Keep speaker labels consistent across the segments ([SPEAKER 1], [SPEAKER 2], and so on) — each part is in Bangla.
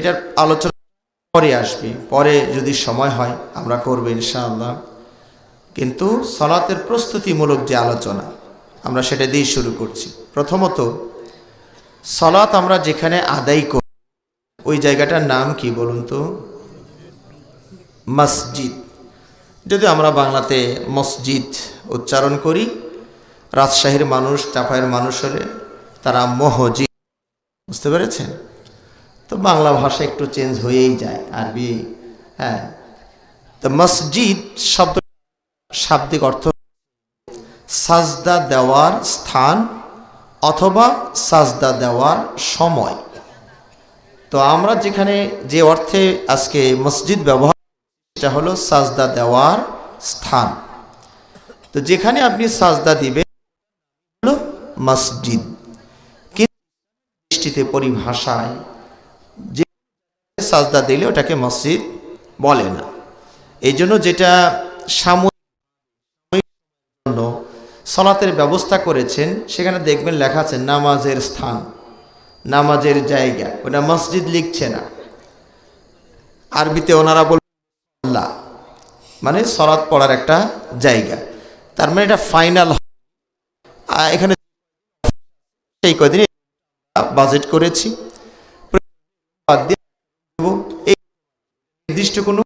[SPEAKER 1] এটার আলোচনা পরে আসবে, পরে যদি সময় হয় আমরা করব ইনশাআল্লাহ। কিন্তু সালাতের প্রস্তুতিমূলক যে আলোচনা আমরা সেটা দিয়ে শুরু করছি। প্রথমত, সালাত আমরা যেখানে আদায় করি ওই জায়গাটার নাম কি বলুন তো? মসজিদ। যদি আমরা বাংলাতে মসজিদ উচ্চারণ করি, রাজশাহীর মানুষ, চাপাইয়ের মানুষ হলে তারা মহজিদ, বুঝতে পেরেছেন? তো বাংলা ভাষা একটু চেঞ্জ হয়েই যায়, আরবি। হ্যাঁ, তো মসজিদ শব্দ শাব্দিক অর্থ সাজদা দেওয়ার স্থান অথবা সাজদা দেওয়ার সময়। তো আমরা যেখানে যে অর্থে আজকে মসজিদ ব্যবহার, সেটা হলো সাজদা দেওয়ার স্থান। তো যেখানে আপনি সাজদা দিবেন হলো মসজিদ। কিন্তু দৃষ্টিতে পরিভাষায় যে সাজদা দিলে ওটাকে মসজিদ বলে না। এই জন্য যেটা সাময়িক সালাতের ব্যবস্থা করেছেন সেখানে দেখবেন লেখা আছে নামাজের স্থান, নামাজের জায়গা, ওটা মসজিদ লিখছে না। আরবিতে ওনারা বলল মানে সালাত পড়ার একটা জায়গা, তার মানে এটা ফাইনাল। এখানে সেই কদিন বাজেট করেছি, এই নির্দিষ্ট কোনো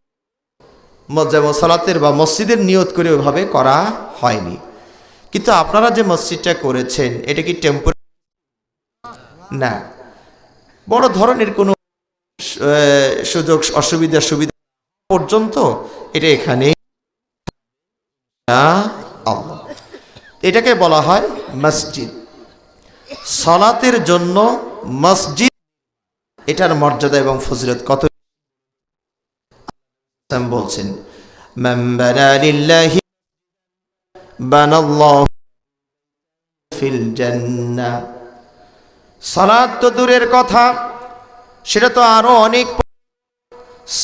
[SPEAKER 1] সালাতের বা মসজিদের নিয়ত করে ওইভাবে করা হয়নি। কিন্তু আপনারা যে মসজিদটা করেছেন এটা কি টেম্পোরারি না, বড় ধরনের কোনো সুযোগ অসুবিধা সুবিধা পর্যন্ত এটা এখানে, এটাকে বলা হয় মসজিদ। সালাতের জন্য মসজিদ, এটার মর্যাদা এবং ফজিলত কত বলছেন, মান বানা লিল্লাহি বানাল্লাহু ফিল জান্নাহ। সালাত তো দূরের কথা, সেটা তো আরো অনেক।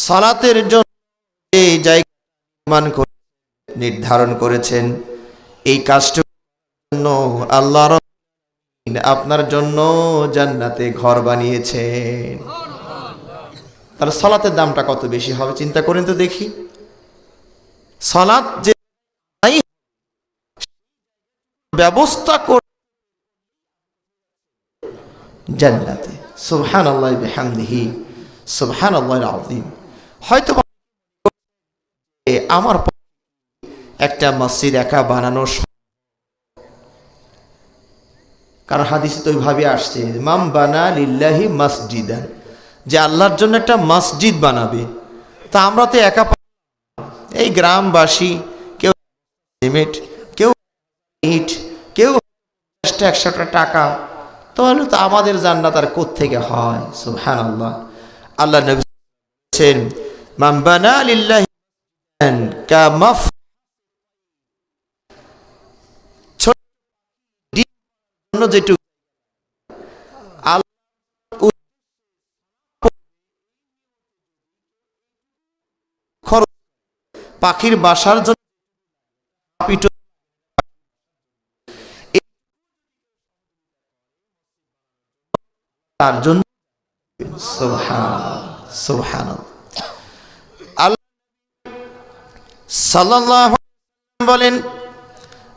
[SPEAKER 1] সালাতের জন্য এই জায়গা নির্ধারণ করেছেন, এই কাজটার জন্য আল্লাহ আপনার জন্য জান্নাতে ঘর বানিয়েছেন। তাহলে সালাতের দামটা কত বেশি হবে চিন্তা করেন তো দেখি। সালাত যে ব্যবস্থা করে জান্নাতে, সুবহানাল্লাহি বিহামদিহি সুবহানাল্লাহিল আযীম। হয়তো আমার একটা মসজিদ একা বানানো, কারণ হাদিসে তো ওইভাবে আসছে মাম বানা লিল্লাহি মসজিদান, যে আল্লাহর জন্য একটা মসজিদ বানাবে। তা আমরা তো একা, এই গ্রামবাসী, কেউ সিমেন্ট, কেউ ইট, কেউ 100টা টাকা, তাহলে তো আমাদের জান্নাত আর কোত্থেকে হয়? সুবহানাল্লাহ। আল্লাহ নবী বলেছেন মান বানা লিল্লাহি কামাফ, যেটুকু পাখির বাসার জন্য তার জন্য সুবহানাল্লাহ। আল্লাহ সাল্লাল্লাহু আলাইহি ওয়াসাল্লাম বলেন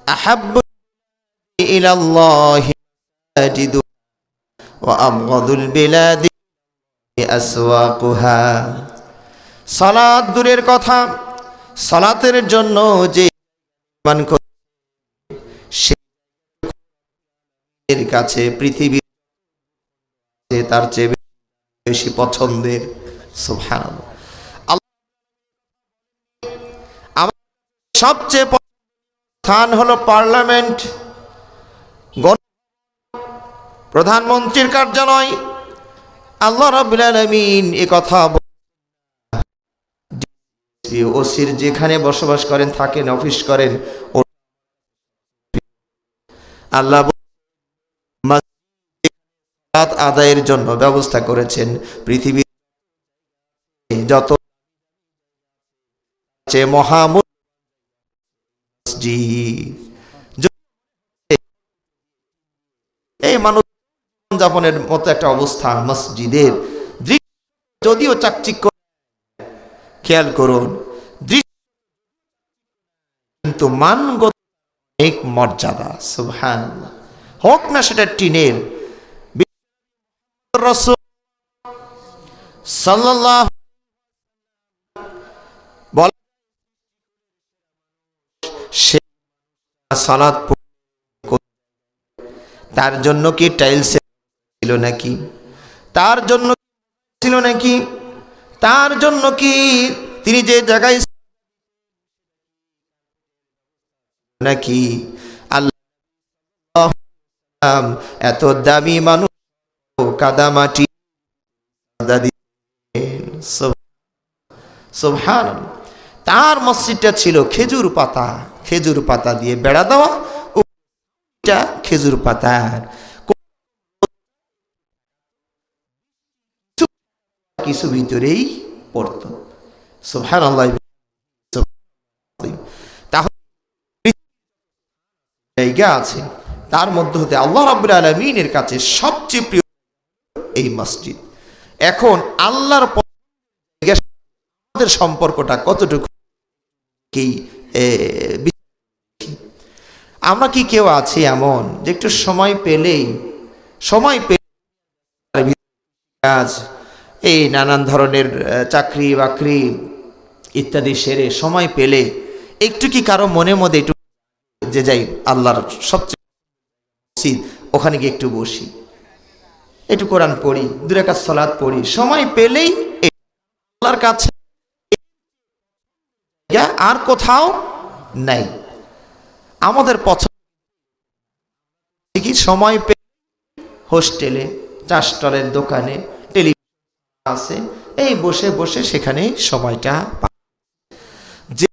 [SPEAKER 1] আহাব্বু ইলাল্লাহি মাসাজিদু ওয়া আবগাদুল বিলাদি আসওয়াকুহা। সালাত দূরের কথা, সালাতের জন্য যে মান করে এর কাছে পৃথিবীর তার চেয়ে বেশি পছন্দের। সুবহানাল্লাহ। আমার সবচেয়ে স্থান হলো পার্লামেন্ট, প্রধানমন্ত্রীর কার্যালয়। আল্লাহ রাব্বুল আলামিন এ কথা ওসির যেখানে বসবাস করেন, থাকেন, অফিস করেন, আল্লাহ আদায়ের জন্য ব্যবস্থা করেছেন পৃথিবীর যত মহামসজিদ। এই মানুষ যাপনের মতো একটা অবস্থা মসজিদের যদিও চাকচিক্য, খেয়াল করুন, কিন্তু মানগত এক মর্যাদা, সুবহানাল্লাহ। হোক না সেটা টিনের, রাসূল সাল্লাল্লাহু বলেন সে সালাত তার জন্য কি টাইলস ছিল নাকি? তার জন্য ছিল নাকি? তার জন্য কি তিনি যে জায়গায় নাকি? আল্লাহ এত দামি মানুষ কাদামাটি সুবহানাল্লাহ। তার মসজিদটা ছিল খেজুর পাতা দিয়ে বেড়া দেওয়া, খেজুর পাতার কিছু ভিতরেই পড়তো। সুবহানাল্লাহ। তাহলে জায়গা আছে, তার মধ্যে হতে আল্লাহ রাব্বুল আলামিনের কাছে সবচেয়ে প্রিয় এই মসজিদ। এখন আল্লাহর আমাদের সম্পর্কটা কতটুকু কি? আমরা কি কেউ আছি এমন যে একটু সময় পেলে কাজ, এই নানান ধরনের চাকরি বাকরি ইত্যাদি সেরে সময় পেলে একটু কি কারো মনে মধ্যে একটু যে যাই আল্লাহর সবচেয়ে ওখানে গিয়ে একটু বসি, একটু কোরআন পড়ি, 2 রাকাত সালাত পড়ি, সময় পেলেই আল্লাহর কাছে, আর কোথাও নাই। আমাদের পছন্দ কি সময় পেলে হোস্টেলে, চা স্টলের দোকানে, টেলিভিশন আছে, এই বসে বসে সেখানে সময়টা যে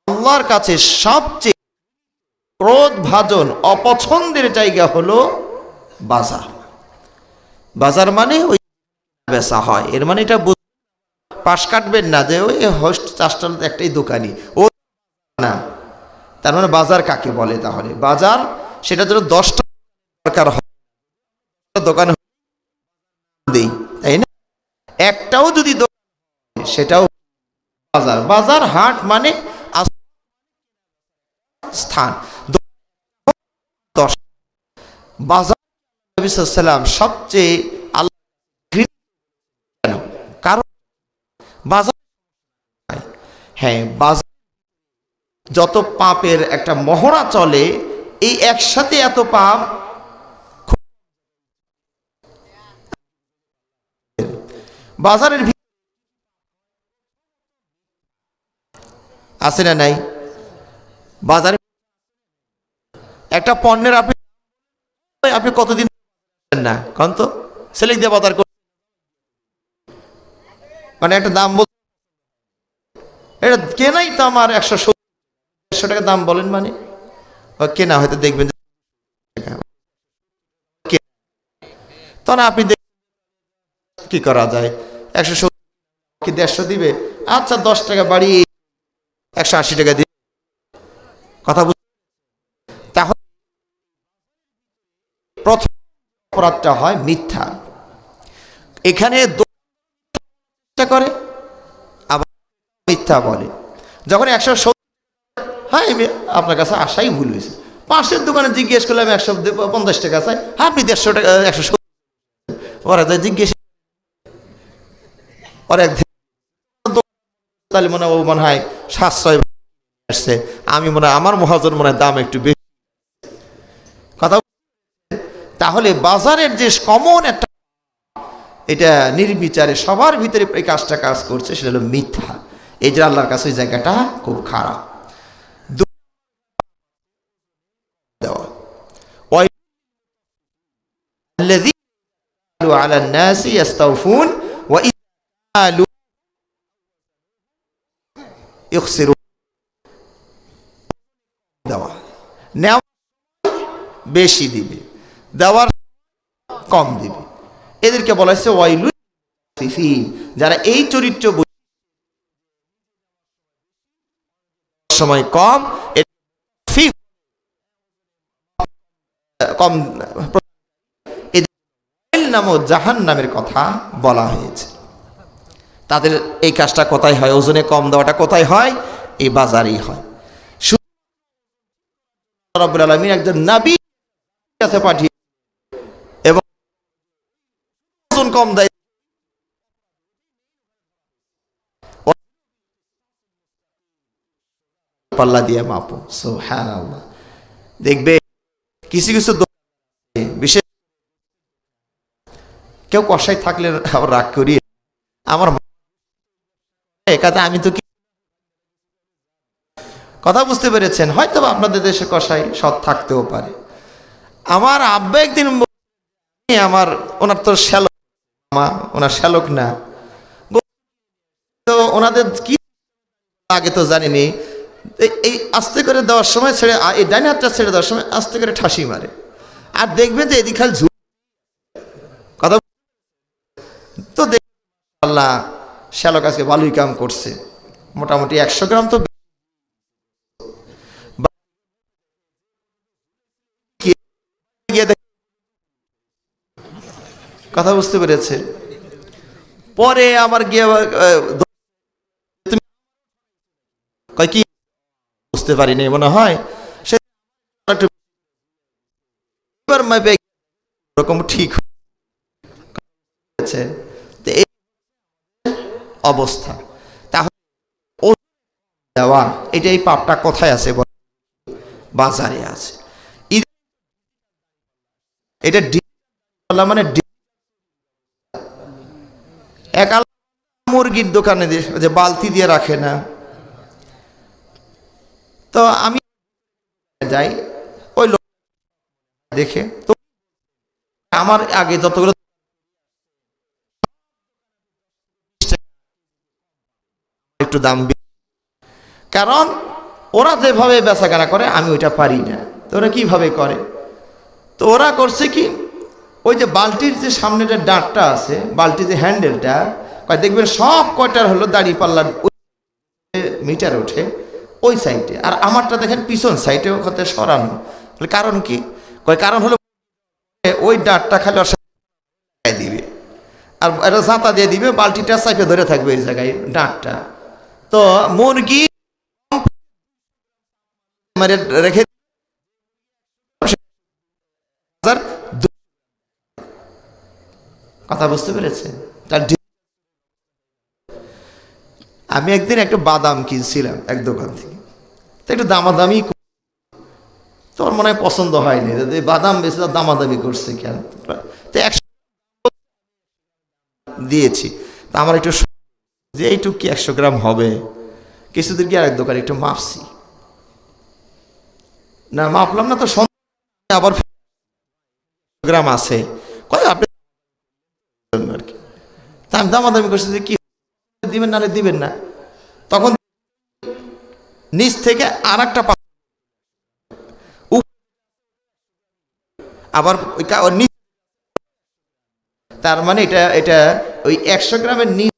[SPEAKER 1] আল্লাহর কাছে সবচেয়ে ক্রোধ ভাজন অপছন্দের জায়গা হলো বাজার। বাজার মানে ওই বেচা হয়, এর মানে এটা পাশ কাটবেন না যে ওই হোস্ট চাষটাল একটাই দোকানি ও না। তার মানে বাজার কাকে বলে? তাহলে বাজার সেটা যেন 10টা দরকার হয় দোকান দেই, তাই না? একটাও যদি সেটাও বাজার। বাজার হাট মানে স্থান। বাজার নবী সাল্লাল্লাহু আলাইহি ওয়াসাল্লাম সবচেয়ে কারণ বাজার, হ্যাঁ, বাজার যত পাপের একটা মহড়া চলে, এই একসাথে এত পাপ বাজারের আছে না নাই? বাজারে একটা পণ্যের আপনি কতদিন না কন তো সেলেক দিয়ে বাজার করে, মানে একটা দাম বল, এটা কেনাই তো আমার 170 টাকা দাম বলেন, মানে কেনা হয়তো দেখবেন তখন আপনি কি করা যায়, 170 কি 150 দিবে, আচ্ছা 10 টাকা বাড়িয়ে 180 টাকা দিবে, কথা বুঝ। তাহলে প্রথম অপরাধটা হয় মিথ্যা। এখানে করে আবার মিথ্যা বলে। যখন 170, হ্যাঁ আপনার কাছে আসাই ভুল হয়েছে, পাশের দোকানে জিজ্ঞেস করলাম 150 টাকা চাই, আপনি 150 টাকা 170, ওরা জিজ্ঞেস ওর এক তাহলে মনে হয় 700 আসছে, আমি মনে হয় আমার মহাজন মনে হয় দাম একটু বেশি কথা। তাহলে বাজারের যে কমন একটা, এটা নির্বিচারে সবার ভিতরে এই কাজটা কাজ করছে, সেটা হলো মিথ্যা। এই যে আল্লাহর কাছে ওই জায়গাটা খুব খারাপ। বেশি দিবে, দেওয়ার কম দিবে, এদেরকে বলা হয়েছে ওয়াইলুল, যারা এই চরিত্র সময় কম কম জাহান্নাম ও জাহান্নামের কথা বলা হয়েছে। তাদের এই কাজটা কোথায় হয়? ওজনে কম দেওয়াটা কোথায় হয়? এই বাজারেই হয়। রব্বুল আলামিন একজন নবী কাছে পাঠিয়ে এবং ওজন কম দেয় পাল্লা দিয়ে মাপো। সুবহানাল্লাহ। দেখবে কিছু কিছু বিশেষ কেউ কষাই থাকলে আবার রাগ করি, আমার কাছে আমি তো কি কথা বুঝতে পেরেছেন? হয়তো আপনাদের দেশে কষাই সৎ থাকতেও পারে। আমার আব্বা একদিন আমার ওনার তো শ্যালক, ওনার শ্যালক না, তো ওনাদের কি আগে তো জানিনি, এই আস্তে করে দেওয়ার সময় ছেড়ে, এই ডাইন হাতটা ছেড়ে দেওয়ার সময় আস্তে করে ঠাসি মারে, আর দেখবে যে এদিক খাল কথা তো আল্লাহ শ্যালক আজকে ভালোই কাম করছে, মোটামুটি 100 গ্রাম তো কথা বুঝতে পেরেছে। পরে আমার গিয়ে কি বুঝতে পারিনি মনে হয় সে রকম ঠিক হয়েছে অবস্থা। তাহলে দেওয়া এটা, এই পাপটা কোথায় আছে? বাজারে আছে। এটা মানে এক মুরগির দোকানে যে বালতি দিয়ে রাখে না, তো আমি যাই ওই লোক দেখে, তো আমার আগে যতগুলো একটু দাম, কারণ ওরা যেভাবে বেচাকেনা করে আমি ওইটা পারি না। তো ওরা কিভাবে করে? তো ওরা করছে কি, ওই যে বালতির যে সামনে যে ডাঁটটা আছে, বালতির যে হ্যান্ডেলটা, দেখবেন সব কয়টার হলো দাড়ি পাল্লার মিটার ওঠে ওই সাইডে, আর আমারটা দেখেন পিছন সাইডে ওখানে সরানো। কারণ কি? কারণ হলো ওই ডাঁটটা খালি দিবে আর এটা জাতা দিয়ে দিবে, বালতিটা চাইপে ধরে থাকবে এই জায়গায় ডাঁটটা। তো মুরগি রেখে কথা বুঝতে পেরেছে? আমি একদিন একটা বাদাম কিনছিলাম এক দোকান থেকে, তো একটু দামাদামি, তোর মনে হয় পছন্দ হয়নি, বাদাম বেশি দামাদামি করছে কেন, তো 100 দিয়েছি। তা আমার একটু যে এইটুক কি 100 গ্রাম হবে, কিছুদিন কি আরেক দোকানে একটু মাপছি, না মাপলাম না, তো আবার গ্রাম আছে আপনি আর কি। তা আমি দামাদামি করছি যে কি দিবেন না দিবেন না, তখন নিচ থেকে আর একটা আবার তার মানে এটা এটা ওই 100 গ্রামের নিচ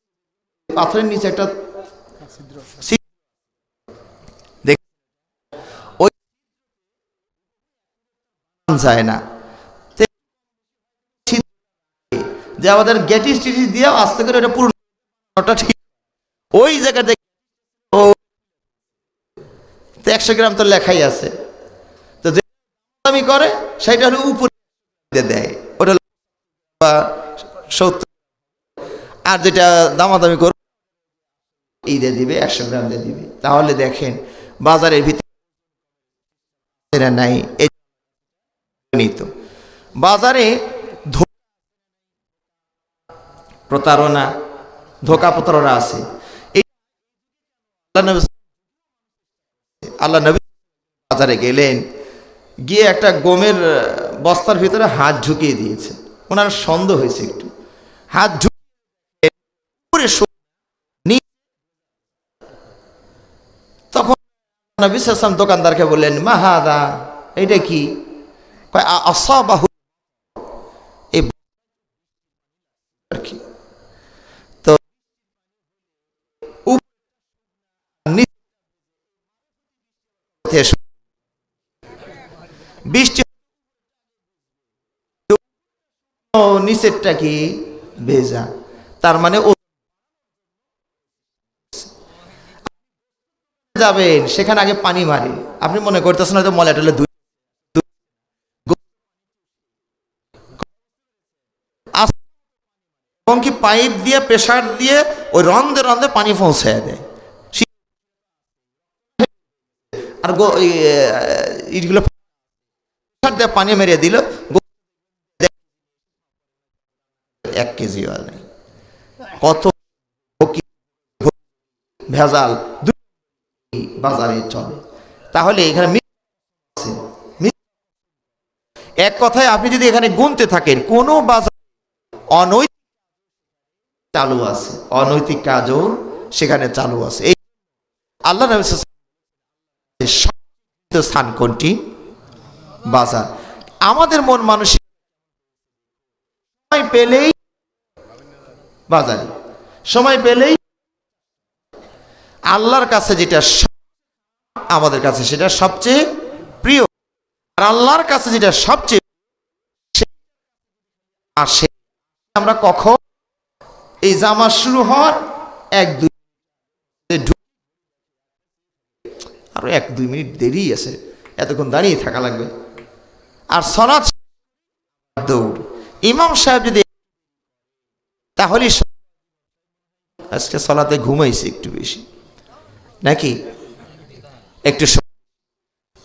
[SPEAKER 1] পাথরের নিচে একটা ওই যায় না, যে আমাদের গ্যাটিস টিটিস দিয়ে আস্তে করে এটা পুরোটা ঠিক ওই জায়গা থেকে 100 গ্রাম তো লেখাই আছে, তো যে দামি করে সেটা হলো উপরে দেয়, ওটা 70, আর যেটা দামাদামি করবে এই দিয়ে দিবে 100 গ্রাম দিয়ে দিবে। তাহলে দেখেন বাজারের ভিতরে নাই তো বাজারে প্রতারণা, ধোকা প্রতারণা আছে। আল্লাহ নবী বাজারে গেলেন, গিয়ে একটা গমের বস্তার ভিতরে হাত ঢুকিয়ে দিয়েছে, ওনার সন্দেহ হয়েছে একটু, হাত ঢুকিয়ে তখন নবী সাল্লাল্লাহু আলাইহি ওয়াসাল্লাম দোকানদারকে বললেন, মাহাদা, এটা কি? কয় আসাবাহু, এই তো বৃষ্টি নিচেরটা কি ভেজা, তার মানে যাবেন সেখানে আগে পানি মারে, আপনি মনে করতেছেন হয়তো ময়লা টলে এবং কি পাইপ দিয়ে প্রেসার দিয়ে ওই রন্ধে রন্ধে পানি পৌঁছায় দেয়, আর ইটগুলো পানি মেরে দিল 1 কেজি হয় না, কত ভেজাল বাজারে চলে। তাহলে এখানে এক কথায় আপনি যদি এখানে গুনতে থাকেন কোন বাজার অনৈতিক চালু আছে, অনৈতিক কাজও সেখানে চালু আছে। এই আল্লাহ নবী স্থান কোনটি? বাজার। আমাদের মন মানসিক সময় পেলেই বাজারে, সময় পেলেই আল্লাহর কাছে যেটা আমাদের কাছে সেটা সবচেয়ে প্রিয়, আর আল্লাহর কাছে যেটা সবচেয়ে আসে আমরা কখন এই জামা শুরু হওয়ার 1-2 আরো 1-2 মিনিট দেরি আছে, এতক্ষণ দাঁড়িয়ে থাকা লাগবে। আর সলাত দৌড়, ইমাম সাহেব যদি তাহলে আজকে সলাতে ঘুমাইছে একটু বেশি নাকি একটু,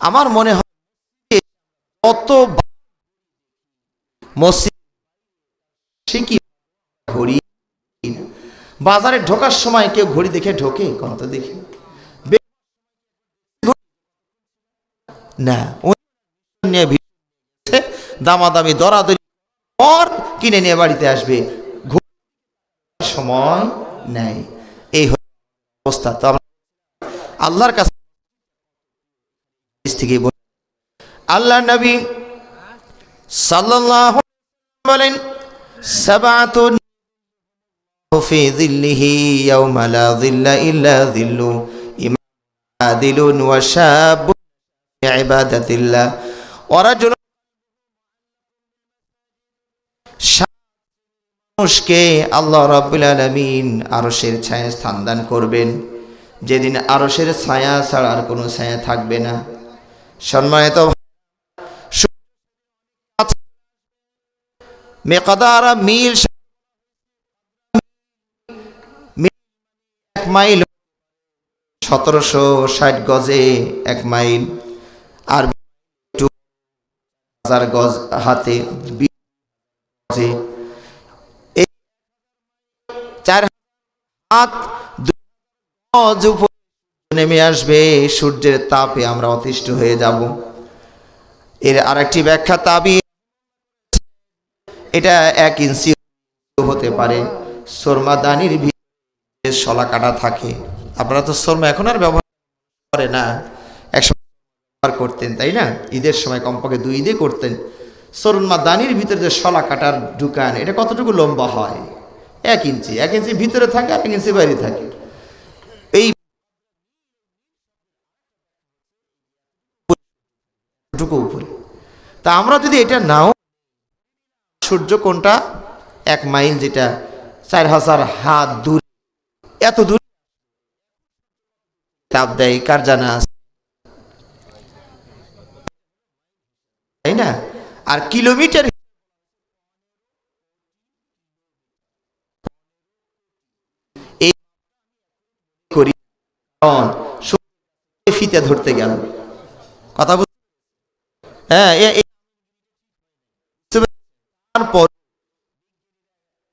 [SPEAKER 1] আমার মনে হয় কত মসজিদ কি ঘড়ি, বাজারে ঢোকার সময় কেউ ঘড়ি দেখে ঢোকে? কত দেখি না, দামাদামি দরাদরি পর কিনে নিয়ে বাড়িতে আসবে, সময় নেই। এই অবস্থা তো আমরা আল্লাহর কাছে থেকে আল্লাহ নবী সাল্লাল্লাহু বলেন সাবাতুন ফি যিল্লিহি ইয়াওমা লা যিল্লা ইল্লা যিল্লু ইমাদিলুন ওয়া শাবুন ইবাদাতিল্লাহ ওয়া রাজুলুন, মানুষকে আল্লাহ রাব্বুল আলামিন আরশের ছায়ায় স্থান দান করবেন, যেদিন আরশের ছায়া ছাড়া আর কোনো ছায়া থাকবে না। সম্মানিত মেকদারা মিল 1 মাইল 1760 গজে 1 মাইল, আর 1000 গজ হাতে 20 গজে, এই 4 হাত নেমে আসবে, সূর্যের তাপে আমরা অতিষ্ঠ হয়ে যাব। এর আরেকটি ব্যাখ্যা তাবির, এটা 1 ইঞ্চি হতে পারে। সুরমা দানির ভিতরে শলা কাটা থাকে, আপনারা তো সুরমা এখন আর ব্যবহার করে না, একসময় ব্যবহার করতেন তাই না? ঈদের সময় কমপক্ষে 2 ঈদে করতেন। সুরমা দানির ভিতরে যে শলা কাটার ঢুকান, এটা কতটুকু লম্বা হয়? 1 ইঞ্চি, 1 ইঞ্চি ভিতরে থাকে আর 1 ইঞ্চি বাইরে থাকে। এই উপরে, তা আমরা যদি এটা নাও, সূর্য কোনটা 1 মাইল, যেটা 4000 হাত দূর, এত দূর তাপ দেয়, কার জানা আছে তাই না? আর কিলোমিটার এই করি ফিতে ধরতে গেল, কথা বুঝ, হ্যাঁ, পর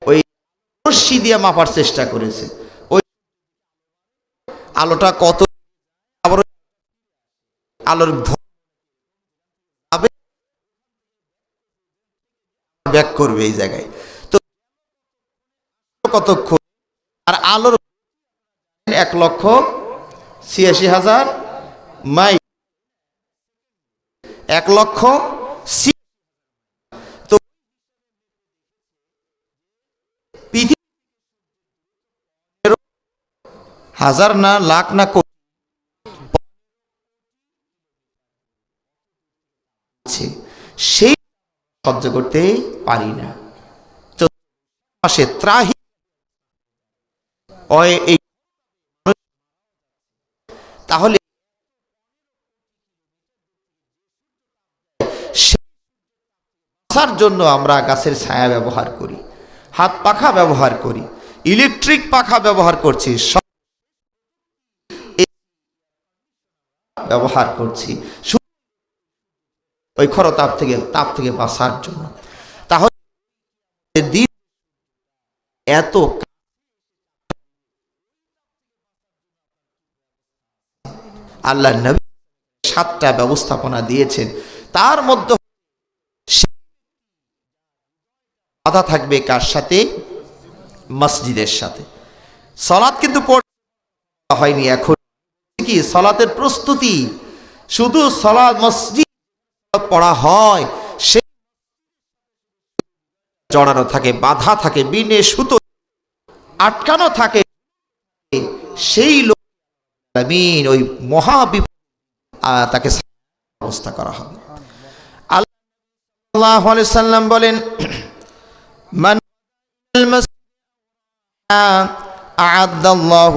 [SPEAKER 1] ওই রশ্মি দিয়ে মাপার চেষ্টা করেছে, ওই আলোটা কত, আলোর ব্যাক করবে এই জায়গায়, তো কতক্ষণ, আর আলোর 1,86,000 মাইল, 1,00,000 তো পৃথিবীর হাজার না লাখ না সেই সহ্য করতে পারি না। পাশে ত্রাহি এই, তাহলে বাঁচার জন্য আমরা গাছের ছায়া ব্যবহার করি, হাত পাখা ব্যবহার করি, ইলেকট্রিক পাখা ব্যবহার করছি, সব ব্যবহার করছি ওই খরতাপ থেকে বাঁচার জন্য। তাহলে দিন এত আল্লাহ নবী 7টা ব্যবস্থাপনা দিয়েছেন, তার মধ্যে বাধা থাকবে কার সাথে? মসজিদের সাথে। সালাত কিন্তু পড়া হয়নি, এখন কি সালাতের প্রস্তুতি, শুধু সালাত মসজিদ পড়া হয়, সে জড়ানো থাকে, বাধা থাকে, বিনে সুতো আটকানো থাকে, সেই লোক ওই মহাবিপদ তাকে ব্যবস্থা করা হবে। আল্লাহ সাল্লাল্লাহু আলাইহি সাল্লাম বলেন, মান আ'আদাল্লাহু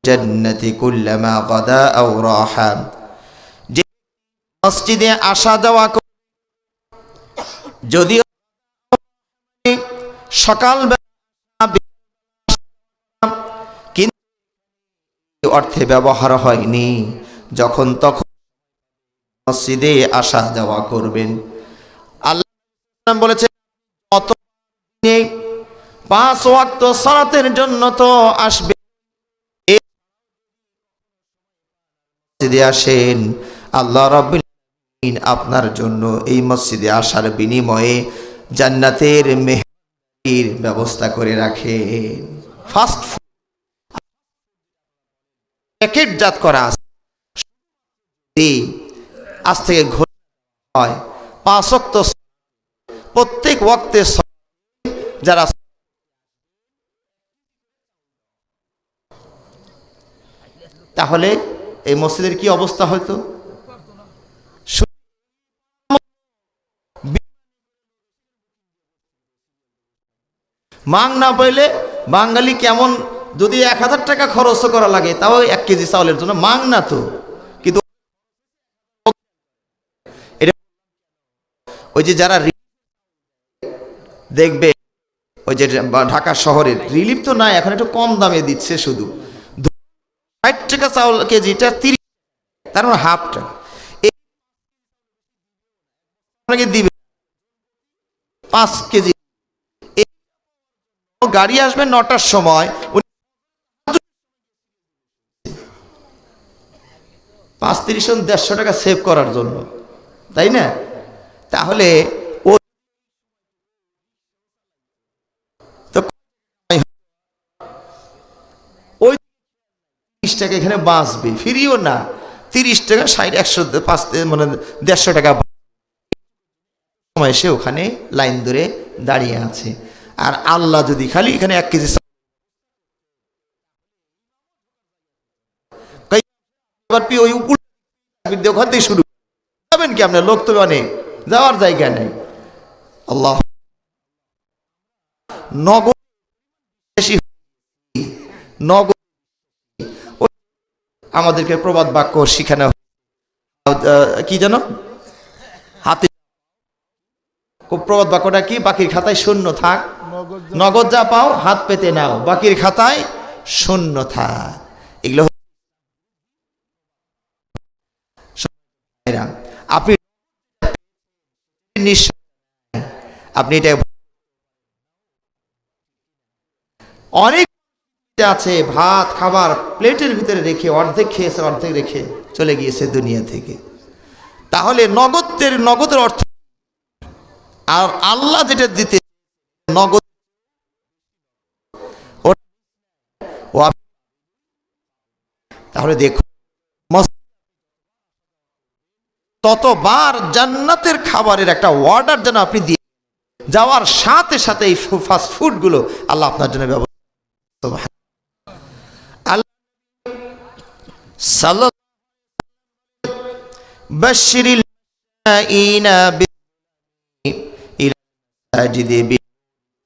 [SPEAKER 1] জান্নাতি কুল্লামা গাদা আও রাহা, যে মসজিদে আসা যাওয়া যদি সকাল কিন্তু অর্থে ব্যবহার হয়নি, যখন তখন মসজিদে আসা যাওয়া করবেন। আল্লাহ বলেছে 5 ওয়াক্ত সালাতের জন্য তো আসবে, মসজিদে আসেন, আল্লাহ রাব্বুল আলামিন আপনার জন্য এই মসজিদে আসার বিনিময়ে জান্নাতের মেহমানির ব্যবস্থা করে রাখেন। ফাস্ট ফুড প্যাকেটজাত করা আজ থেকে হয় 5 ওয়াক্ত, প্রত্যেক ওয়াক্তে যারা, তাহলে এই মসজিদের কি অবস্থা হয়তো? মাং না পাইলে বাঙালি কেমন, যদি 1000 টাকা খরচ করা লাগে তাও 1 কেজি চাউলের জন্য, মাং না তো, কিন্তু ওই যে যারা দেখবে, ওই যে ঢাকা শহরের রিলিফ তো নাই, এখন একটু কম দামে দিচ্ছে, শুধু 60 টাকা চাউল কেজিটা 30, তার মানে হাফ টাকা দিবে 5 কেজি। গাড়ি আসবে 9টার সময়, 5-30-150 টাকা সেভ করার জন্য, তাই না? তাহলে ওই 30 টাকা এখানে বাঁচবে, ফ্রিও না, 30 টাকা 60-100 মানে 150 টাকা সময় সে ওখানে লাইন ধরে দাঁড়িয়ে আছে। আর আল্লাহ যদি খালি এখানে 1 কেজি ওই ওখান থেকে শুরু যাবেন কি আপনার, লোক তো অনেক, যাওয়ার জায়গা নেই। আল্লাহ নগদ আমাদেরকে প্রবাদ বাক্য শিখানো, কি যেন হাতে প্রবাদ বাক্যটা কি? বাকির খাতায় শূন্য থাক, নগদ যা পাও হাত পেতে নাও, বাকির খাতায় শূন্য থাক। এগুলো আপনি আপনি এটা অনেক আছে, ভাত খাবার প্লেটের ভিতরে রেখে অর্ধেক খেয়েছে, অর্ধেক রেখে চলে গিয়েছে দুনিয়া থেকে। তাহলে নগদের অর্থ, আর আল্লাহ যেটা দিতে নগদ, তাহলে দেখো ততবার জান্নাতের খাবারের একটা অর্ডার যেন আপনি দিয়ে যাওয়ার সাথে সাথে এই ফাস্ট ফুড গুলো আল্লাহ আপনার জন্য ব্যবস্থা।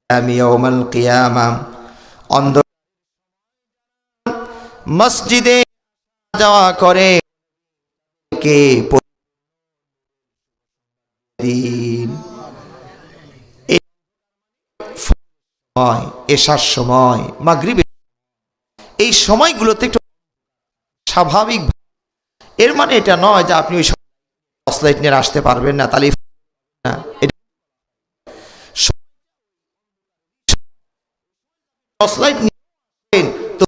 [SPEAKER 1] আমি ইয়াউমাল কিয়ামা অন্ধ মসজিদে যাওয়া করে কে দিন এশার সময় মাগরিবের এই সময়গুলোতে একটু স্বাভাবিক, এর মানে এটা নয় যে আপনি ওই টর্চ লাইট নিয়ে আসতে পারবেন না, তাহলে না, টর্চ লাইট তো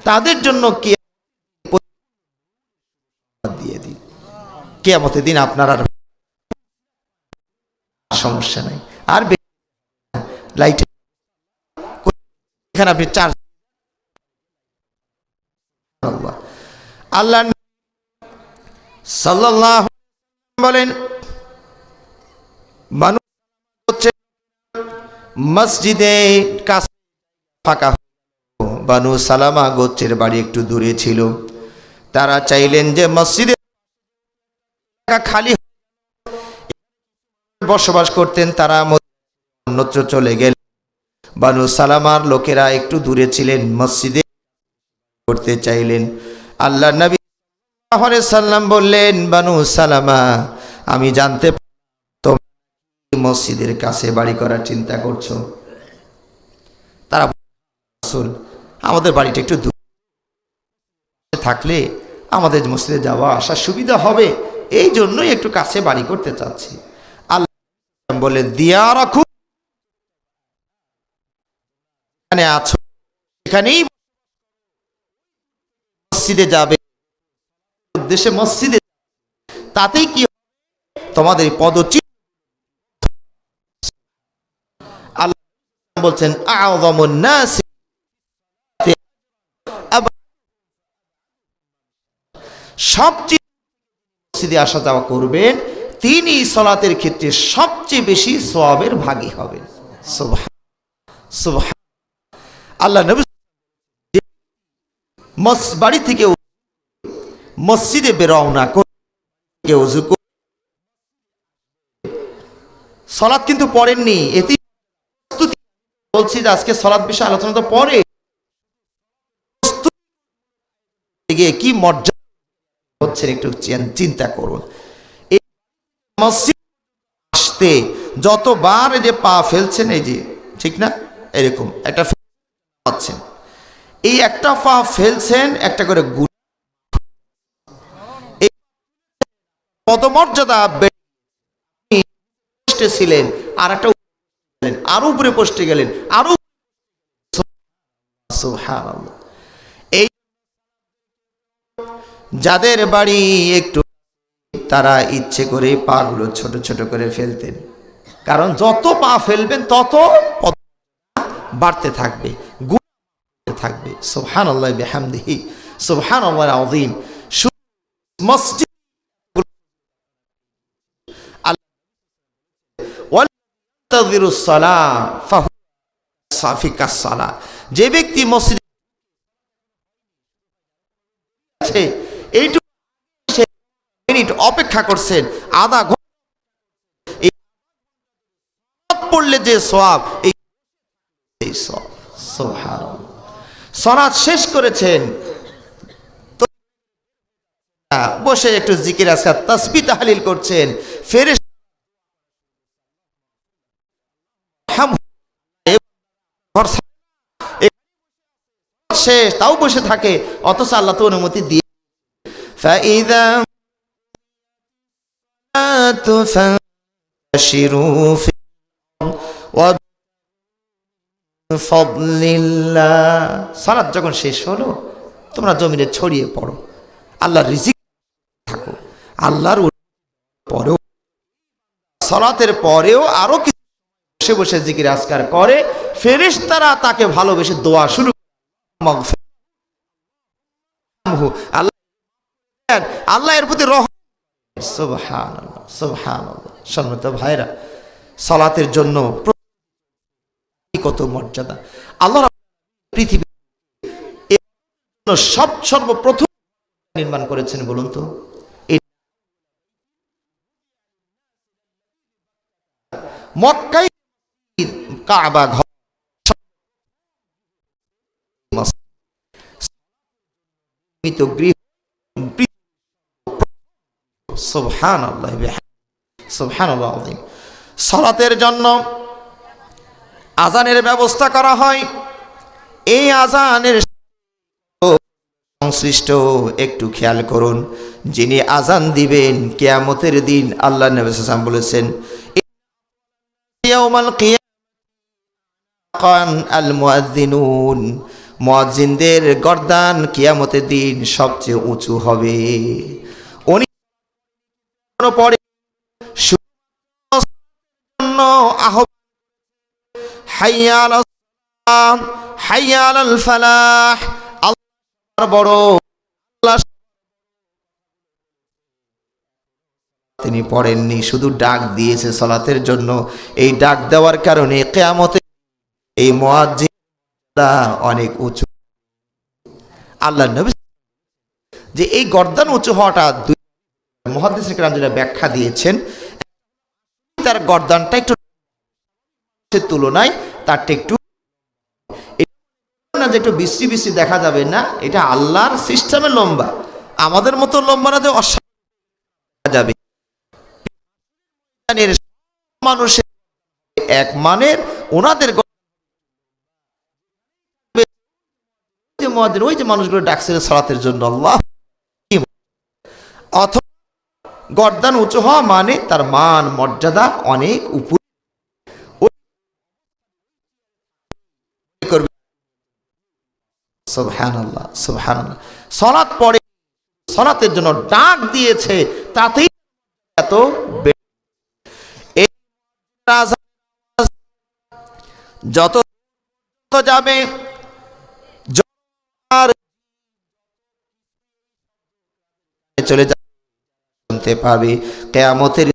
[SPEAKER 1] তাদের জন্য কি দিয়ে দিন, কিয়ামতের দিন আপনার আর সমস্যা নাই। আর লাইট এখানে আপনি চার্জ আল্লাহ সাল্লাল্লাহু বলেন মানুষ হচ্ছে মসজিদে কাছে ফাঁকা। বানু সালামা গোত্রের বাড়ি একটু দূরে ছিল, তারা চাইলেন যে মসজিদে খালি বসবাস করতেন, তারা অন্যত্র চলে গেলেন। বানু সালামার লোকেরা একটু দূরে ছিলেন, মসজিদে করতে চাইলেন। আল্লাহ নবী সাল্লাল্লাহু আলাইহি সাল্লাম বললেন, বানু সালামা আমি জানতে তোমরা মসজিদের কাছে বাড়ি করার চিন্তা করছো। তারা রাসূল আমাদের বাড়িটা একটু দূরে থাকলে আমাদের মসজিদে যাওয়া আসার সুবিধা হবে, এই জন্যই একটু কাছে বাড়ি করতে চাচ্ছি। আল্লাহ বললেন দিয়া রাখো, এখানে আছো এখানেই মসজিদে যাবে, উদ্দেশ্যে মসজিদে, তাতেই কি তোমাদের পদচিহ্ন। আল্লাহ বলছেন আ'যামুন নাস, সবচেয়ে মসজিদে আসা যাওয়া করবেন তিনি সালাতের ক্ষেত্রে সবচেয়ে বেশি সওয়াবের ভাগী হবেন। সুবহান আল্লাহ নবী বাড়ি থেকে মসজিদে বেরওনা করে ওযু করে সালাত কিন্তু পড়েননি। এতে বলছি যে আজকে সালাত বিষয়ে আলোচনা তো পরে, কি মর্যাদা হচ্ছে একটু চিন্তা করুন। এই মসজিদ আসতে যতবার যে পা ফেলছেন, এই যে ঠিক না, এরকম একটা পাচ্ছেন, এই একটা পা ফেলছেন একটা করে পদমর্যাদা ছিলেন, আর একটা আরো উপরে পোস্টে গেলেন, আরো সুবহানাল্লাহ। এই যাদের বাড়ি একটু, তারা ইচ্ছে করে পা গুলো ছোট ছোট করে ফেলতেন, কারণ যত পা ফেলবেন তত বাড়তে থাকবে, থাকবে। সুবহানাল্লাহ বিহামদিহি সুবহানাল্লাহিল আযীম। মসজিদ যে ব্যক্তি মসজিদে এইটুকু মিনিট অপেক্ষা করছেন, আধা ঘন্টা পড়লে যে সওয়াব, এই সুবহানাল্লাহ। সালাত শেষ করেছেন, বসে একটু জিকির আজকার তাসবিহ তাহলিল করছেন, ফেরেশতা শেষ তাও বসে থাকে, অথচ আল্লাহ তো অনুমতি দিয়ে ফাইদা তুফাশিরু ফি ফাদলিল্লাহ। সালাত যখন শেষ হলো, তোমরা জমিনে ছড়িয়ে পড়ো, আল্লাহর রিজিক থাকো। আল্লাহর পরেও, সালাতের পরেও আরো কিছু বসে বসে জিকির আজকার করে, ফেরেশতারা তাকে ভালোবেসে দোয়া শুরু। আল্লাহ এর প্রতি রহম। সুবহানাল্লাহ সুবহানাল্লাহ। সম্মানিত ভাইরা, সালাতের জন্য কত মর্যাদা। আল্লাহ পৃথিবী সর্বপ্রথম নির্মাণ করেছেন বলুন তো? মক্কায় কাবা ঘর, গৃহ, সুবহানাল্লাহ সুবহানাল্লাহ আযীম। সালাতের জন্য আজানের ব্যবস্থা করা হয়। এই আজানের সংশ্লিষ্ট একটু খেয়াল করুন, যিনি আজান দিবেন কিয়ামতের দিন আল্লাহ নবী সাল্লাল্লাহু আলাইহি ওয়াসাল্লাম বলেছেন, ইয়াউমাল কিয়ামাহ আল মুয়াজ্জিনুন, মুয়াজ্জিনদের গর্দান কিয়ামতের দিন সবচেয়ে উঁচু হবে। উনি পরে হাইয়া আলাস সালাহ হাইয়া আলাল ফালাহ, আল্লাহর বড় আল্লাহ তিনি পড়েননি, শুধু ডাক দিয়েছে সালাতের জন্য। এই ডাক দেওয়ার কারণে কিয়ামতে এই মুয়াজ্জিনরা অনেক উঁচু। আল্লাহ নবী যে এই গর্দান উঁচু হওয়াটা দুই মুহাদ্দিসিন কেরাম যারা ব্যাখ্যা দিয়েছেন, তার গর্দানটা একটু তুলনায় তারটা একটু না, যে একটু বিশ্রী বিশ্রী দেখা যাবে না, এটা আল্লাহর সিস্টেমে লম্বা, আমাদের মতো লম্বা না যে অসাধারণ যাবে। মানুষের এক মানের, ওনাদের ওই যে মানুষগুলো ডাকছিল সালাতের জন্য আল্লাহ, অথবা গর্দান উঁচু হওয়া মানে তার মান মর্যাদা অনেক উপরে। সুবহানাল্লাহ সুবহানাল্লাহ। সালাত পড়ে, সালাতের জন্য ডাক দিয়েছে, তাতেই এত যত যাবে চলে জানতে পাবে, কিয়ামতের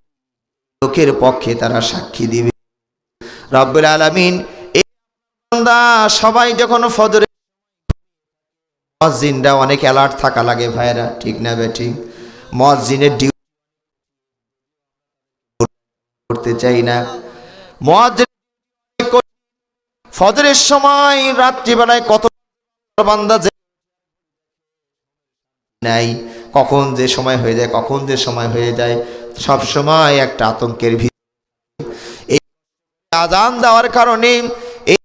[SPEAKER 1] লোকের পক্ষে তারা সাক্ষী দিবে। রব্বুল আলামিন এই বান্দা সবাই যখন ফজরে, মুয়াজ্জিনরা অনেক অ্যালার্ট থাকা লাগে ভাইরা, ঠিক না বেঠিক? মুয়াজ্জিনের ডিউটি করতে চাই না। মুয়াজ্জিন ফজরের সময় রাত্রিবেলায় কত বান্দা নাই, কখন যে সময় হয়ে যায়, কখন যে সময় হয়ে যায়, সব সময় একটা আতঙ্কের ভিতর। এই আজান দেওয়ার কারণে এই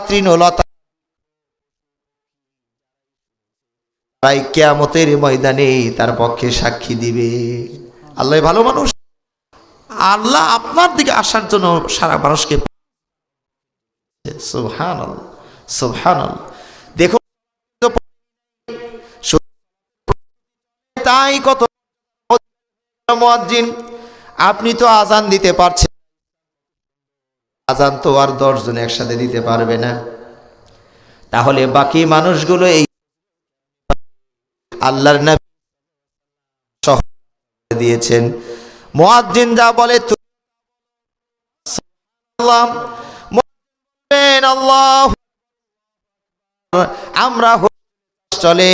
[SPEAKER 1] তৃণলতা কিয়ামতের ময়দানে তার পক্ষে সাক্ষী দিবে। আল্লাহ ভালো মানুষ, আল্লাহ আপনার দিকে আসার জন্য সারা মানুষকে, সুবহানাল্লাহ সুবহানাল্লাহ। দেখো তাই কত মুয়াজ্জিন, আপনি তো আজান দিতে পারছেন, আজান তো আর 10 জন একসাথে দিতে পারবে না, তাহলে বাকি মানুষগুলো এই আল্লাহর নবী দিয়েছেন, মুয়াজ্জিন যা বলে আল্লাহ, আমরা চলে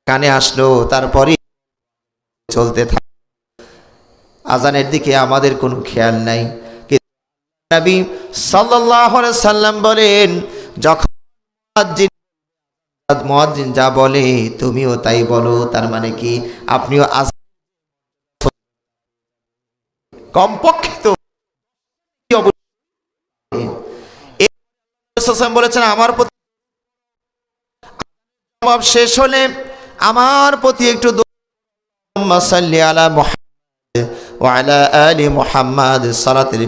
[SPEAKER 1] কানে আসলো, তারপরে চলতে থাকে, আজানের দিকে আমাদের কোনো খেয়াল নাই। নবী সাল্লাল্লাহু আলাইহি সাল্লাম বলেন, যখন মুয়াজ্জিন যা বলে তুমিও তাই বলো, তার মানে কি আপনিও কমপক্ষে তো বলেছেন আমার প্রতি শেষ হলে আমার প্রতি একটু সাল্লি আলা মুহাম্মাদ ওয়া আলা আলি মুহাম্মাদ সালাতের।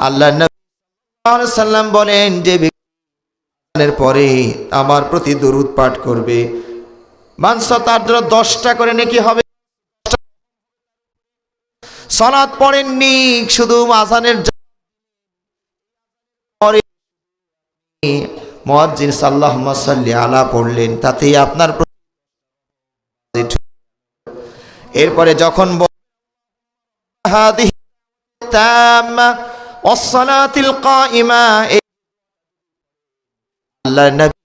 [SPEAKER 1] আল্লাহ নবী সাল্লাল্লাহু আলাইহি সাল্লাম বলেন, যে ব্যক্তির পরে আমার প্রতি দরুদ পাঠ করবে, মানসা তার জন্য 10টা করে নেকি হবে। সালাত পড়েননি, শুধু আযানের পরে মুয়াজ্জিন আল্লাহুম্মা সাল্লি আলা পড়লেন, তাতেই আপনার। এরপরে যখন হাদিহি তাম্মা ওয়াস সালাতিল কাইমা, আল্লাহর নবী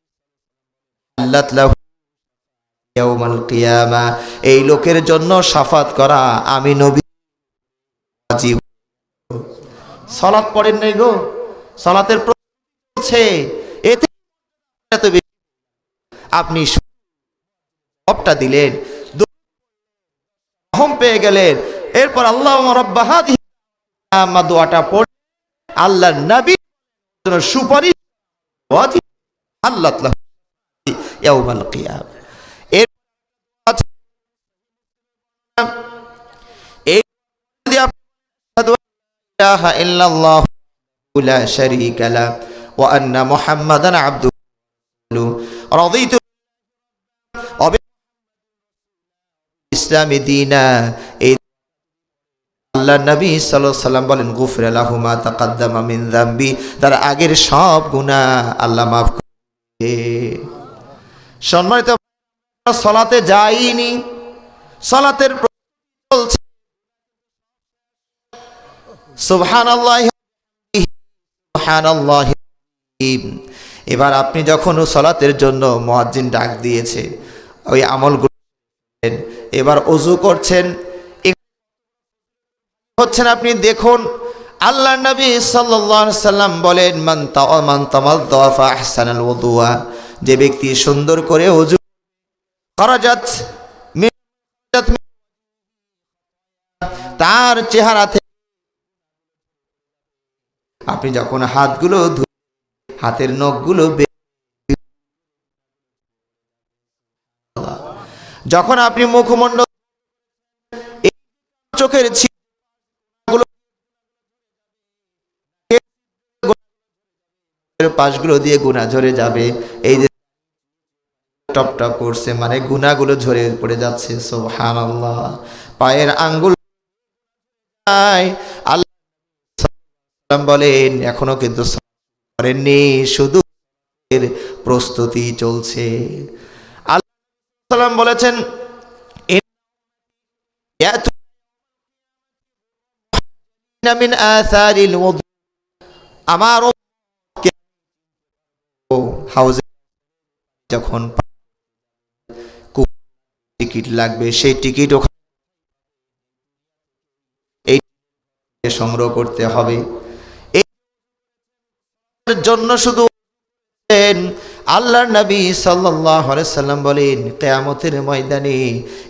[SPEAKER 1] হাল্লাত লাহু ইয়াউমাল কিয়ামা, এই লোকের জন্য শাফাত করা আমি নবী ওয়াজিব। সালাত পড়েন নাই গো, সালাতের প্রশ্ন এতে এত বেশি আপনি সবটা দিলেন, হোম পেয়ে গেলেন। এরপর আল্লাহুম্মা রাব্বা হাযিহি আম্মা দোয়াটা পড়ে আল্লাহর নবীর জন্য সুপারিশ ওয়াজিব হাল্লাত লাহু ইয়াউমাল কিয়ামা। এর এই যদি আপনি আশহাদু ইলাহা ইল্লাল্লাহ লা শারীকা লা ওয়া আন্না মুহাম্মাদান আবদুহু রাদিতু ইসলামী দীনা, এই আল্লাহ নবী সাল্লাল্লাহু আলাইহি সাল্লাম বলেন গুফিরা লাহু মা তাকাদ্দামা মিন যামবি, তার আগের সব গুনাহ আল্লাহ মাফ করে। সম্মানিত সালাতে যাইনি, সালাতের চলছে সুবহানাল্লাহ সুবহানাল্লাহ। এবার আপনি যখন সালাতের জন্য মুয়াজ্জিন ডাক দিয়েছে ওই আমলগুলো, এবার ওযু করছেন হচ্ছেন, আপনি দেখুন আল্লাহ নবী সাল্লাল্লাহু আলাইহি সাল্লাম বলেন মান তামাদ্দা ফা আহসানাল ওযুআ, যে ব্যক্তি সুন্দর করে ওযু খরাজাত তার চেহারা থেকে, আপনি যখন হাতগুলো হাতের নখগুলো যখন আপনি মুখমণ্ডল চোখের পাশগুলো দিয়ে গুনাহ ঝরে যাবে, এই যে টপ টপ করছে মানে গুনাহগুলো ঝরে পড়ে যাচ্ছে। সুবহানাল্লাহ। পায়ের আঙ্গুল আল্লাহ বলেন এখনো কিন্তু করেননি, শুধু প্রস্তুতি চলছে। আল্লাহ বলেছেন মিন আসারিল ওযু, আমার হাউজে যখন টিকিট লাগবে সেই টিকিট এই সংগ্রহ করতে হবে। এর জন্য শুধু আল্লাহর নবী সাল্লাল্লাহু আলাইহি সাল্লাম বলেন কিয়ামতের ময়দানে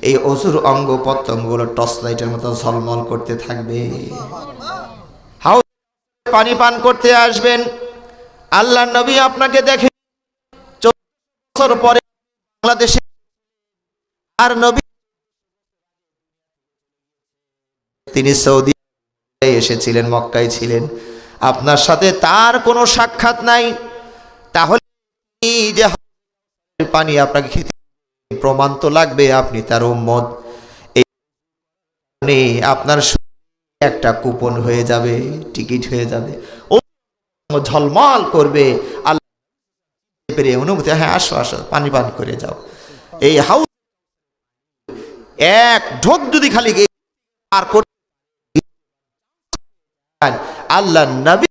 [SPEAKER 1] এই অজুর অঙ্গ প্রত্যঙ্গগুলো টর্চ লাইটের মতো ঝলমল করতে থাকবে। হাউজে পানি পান করতে আসবেন, আল্লাহর নবী আপনাকে দেখে 14 বছর পরে বাংলাদেশে আর নবী তিনি সৌদি এসেছিলেন, মক্কায় ছিলেন, আপনার সাথে তার কোনো সাক্ষাৎ নাই, তাহলে যে পানি আপনাকে খেতে প্রমাণ তো লাগবে আপনি তার উম্মত। এই আপনার একটা কুপন হয়ে যাবে, টিকিট হয়ে যাবে, ও ঝলমল করবে। আল্লাহ পেরে অনুমতি, হ্যাঁ আসো আসো পানি পান করে যাও। এই হাউস এক ঢোক যদি খালি আর আল্লাহ নবী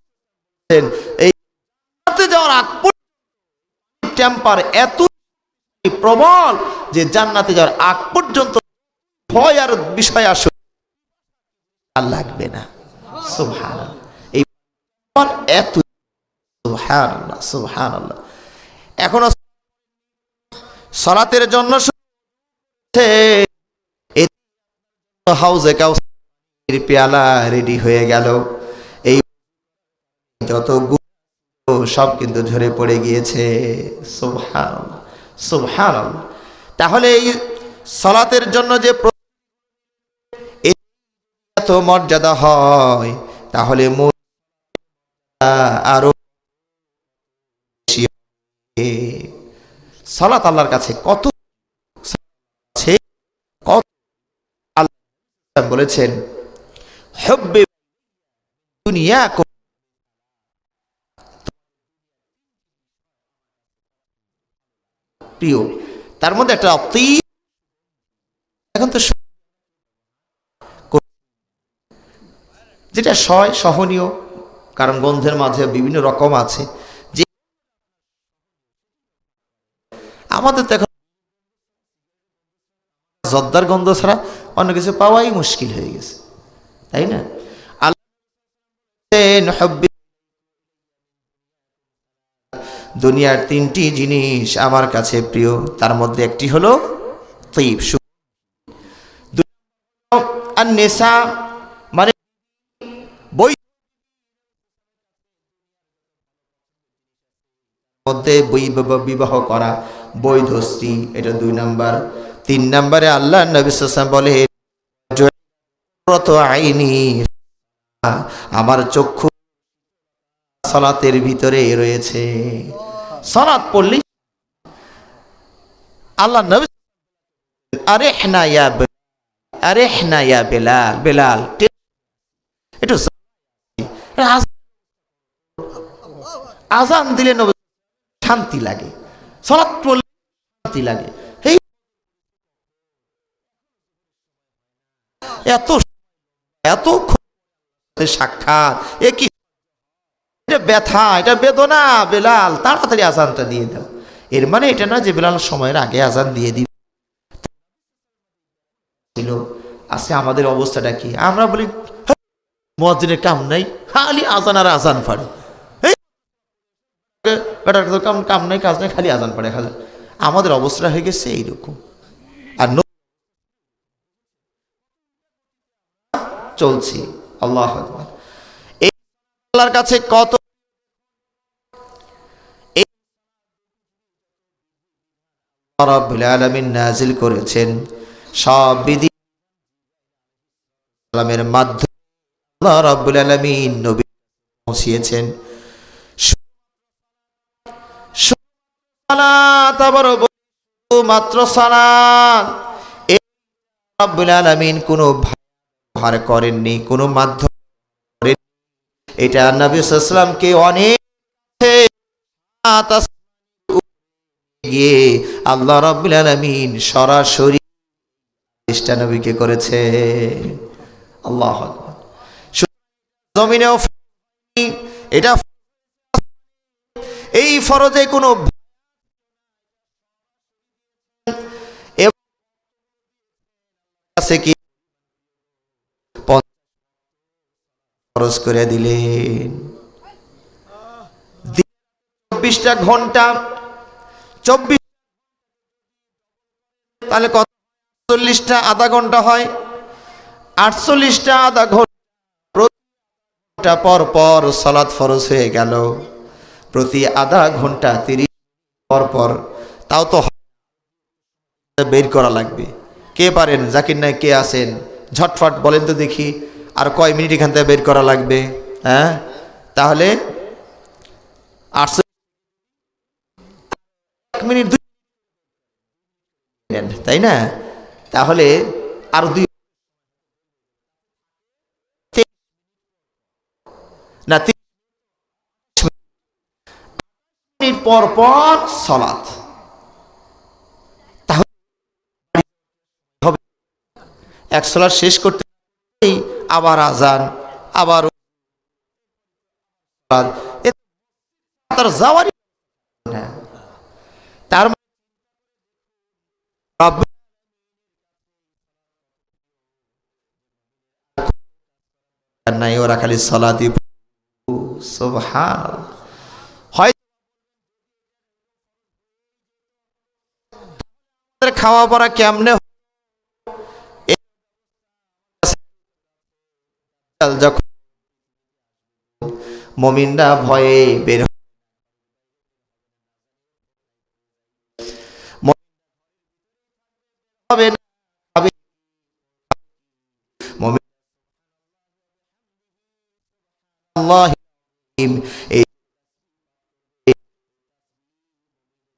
[SPEAKER 1] এই যাওয়ার আগ টেম্পার এত প্রবল যে জান্নাতে যাওয়ার আগ পর্যন্ত ভয় আর বিষয় আসে আর লাগবে না। সুবহানাল্লাহ। এই এত সুবহানাল্লাহ সুবহানাল্লাহ। এখনো সালাতের জন্য হাউজে কাউসারের পেয়ালা রেডি হয়ে গেল, এই যত সব কিন্তু ঝরে পড়ে গিয়েছে। সুবহানাল্লাহ সুবহানাল্লাহ। তাহলে এই সালাতের জন্য যে এত মর্যাদা হয়, তাহলে আরো সালাত আল্লাহর কাছে কত আল্লাহ বলেছেন হুব্বে দুনিয়া প্রিয়, তার মধ্যে একটা এখন তো যেটা সহনীয়, কারণ গন্ধের মাঝে বিভিন্ন রকম আছে, যে আমাদের তো এখন জর্দার গন্ধ ছাড়া অন্য কিছু পাওয়াই মুশকিল হয়ে গেছে, তাই না? দুনিয়ার তিনটি জিনিস আমার কাছে প্রিয়, তার মধ্যে একটি হলো তৈব, আর নেশা মানে বই মধ্যে বিবাহ করা, বৈধ স্ত্রী, এটা 2 নাম্বার। 3 নাম্বারে আল্লাহ নবী সাল্লাল্লাহু আলাইহি ওয়াসাল্লাম বলে আইনি, আমার চক্ষু সালাতের ভিতরে রয়েছে। সালাত পড়লি আল্লাহ নবী আরেহনা ইয়া বেলাল, বেলাল একটু আজান দিলে নবী শান্তি লাগে, সালাত পড়লে শান্তি লাগে। এই এত এত সাক্ষাৎ, এ কি এটা ব্যথা, এটা বেদনা, বেলাল তাড়াতাড়ি আজানটা দিয়ে দাও। এর মানে এটা না যে বেলাল সময়ের আগে আজান দিয়ে দিবে। আজকে আমাদের অবস্থাটা কি? আমরা বলি মুয়াজ্জিনের কাম নাই, খালি আজান আর আজান পড়ে, কাম নাই কাজ নাই, খালি আজান পড়ে। খালি আমাদের অবস্থা হয়ে গেছে এইরকম। আর চলছি আল্লাহু আকবার। এই আল্লাহর কাছে কত রব্বুল আলামিন নাজিল করেছেন, সব বিধি আলামের মাধ্যমে আল্লাহ রব্বুল আলামিন নবী পৌঁছিয়েছেন। সালাত আবার মাত্র সালাত, এই রব্বুল আলামিন কোনো ভার করেননি, কোনো মাধ্যম করেন। এটা নবী সাল্লাল্লাহু আলাইহি ওয়াসাল্লামকে অনেক গিয়ে আল্লাহ রাব্বুল আলামিন সরাসরি চেষ্টা নবীকে করেছে। আল্লাহু আকবার। জমিনেও এটা এই ফরজে কোনো আছে কি ফরজ করে দিলেন। 24টা ঘন্টা, 24 তাহলে কত? 40টা আধা ঘন্টা হয়, 48টা আধা ঘন্টা পর পর সালাত ফরজ হয়ে গেল। প্রতি আধা ঘন্টা 30 পর পর, তাও তো বের করা লাগবে। কে পারেন? জাকির নায়ক কে আছেন? ঝটফট বলেন তো দেখি, আর কয় মিনিট এখান থেকে বের করা লাগবে? হ্যাঁ, তাহলে 1 মিনিট 2 মিনিট, তাই না? তাহলে আর 2 না 3 মিনিট পর পর সালাত। তাহলে এক সালাত শেষ করতে আবার আজান, আবার তার যাওয়ারই না। তার নাই, ওরা খালি সালাতই। সুবহানাল্লাহ। হয় খাওয়া পড়া কেমনে যখন মুমিনরা ভয়ে বের হবে না, মুমিন আল্লাহ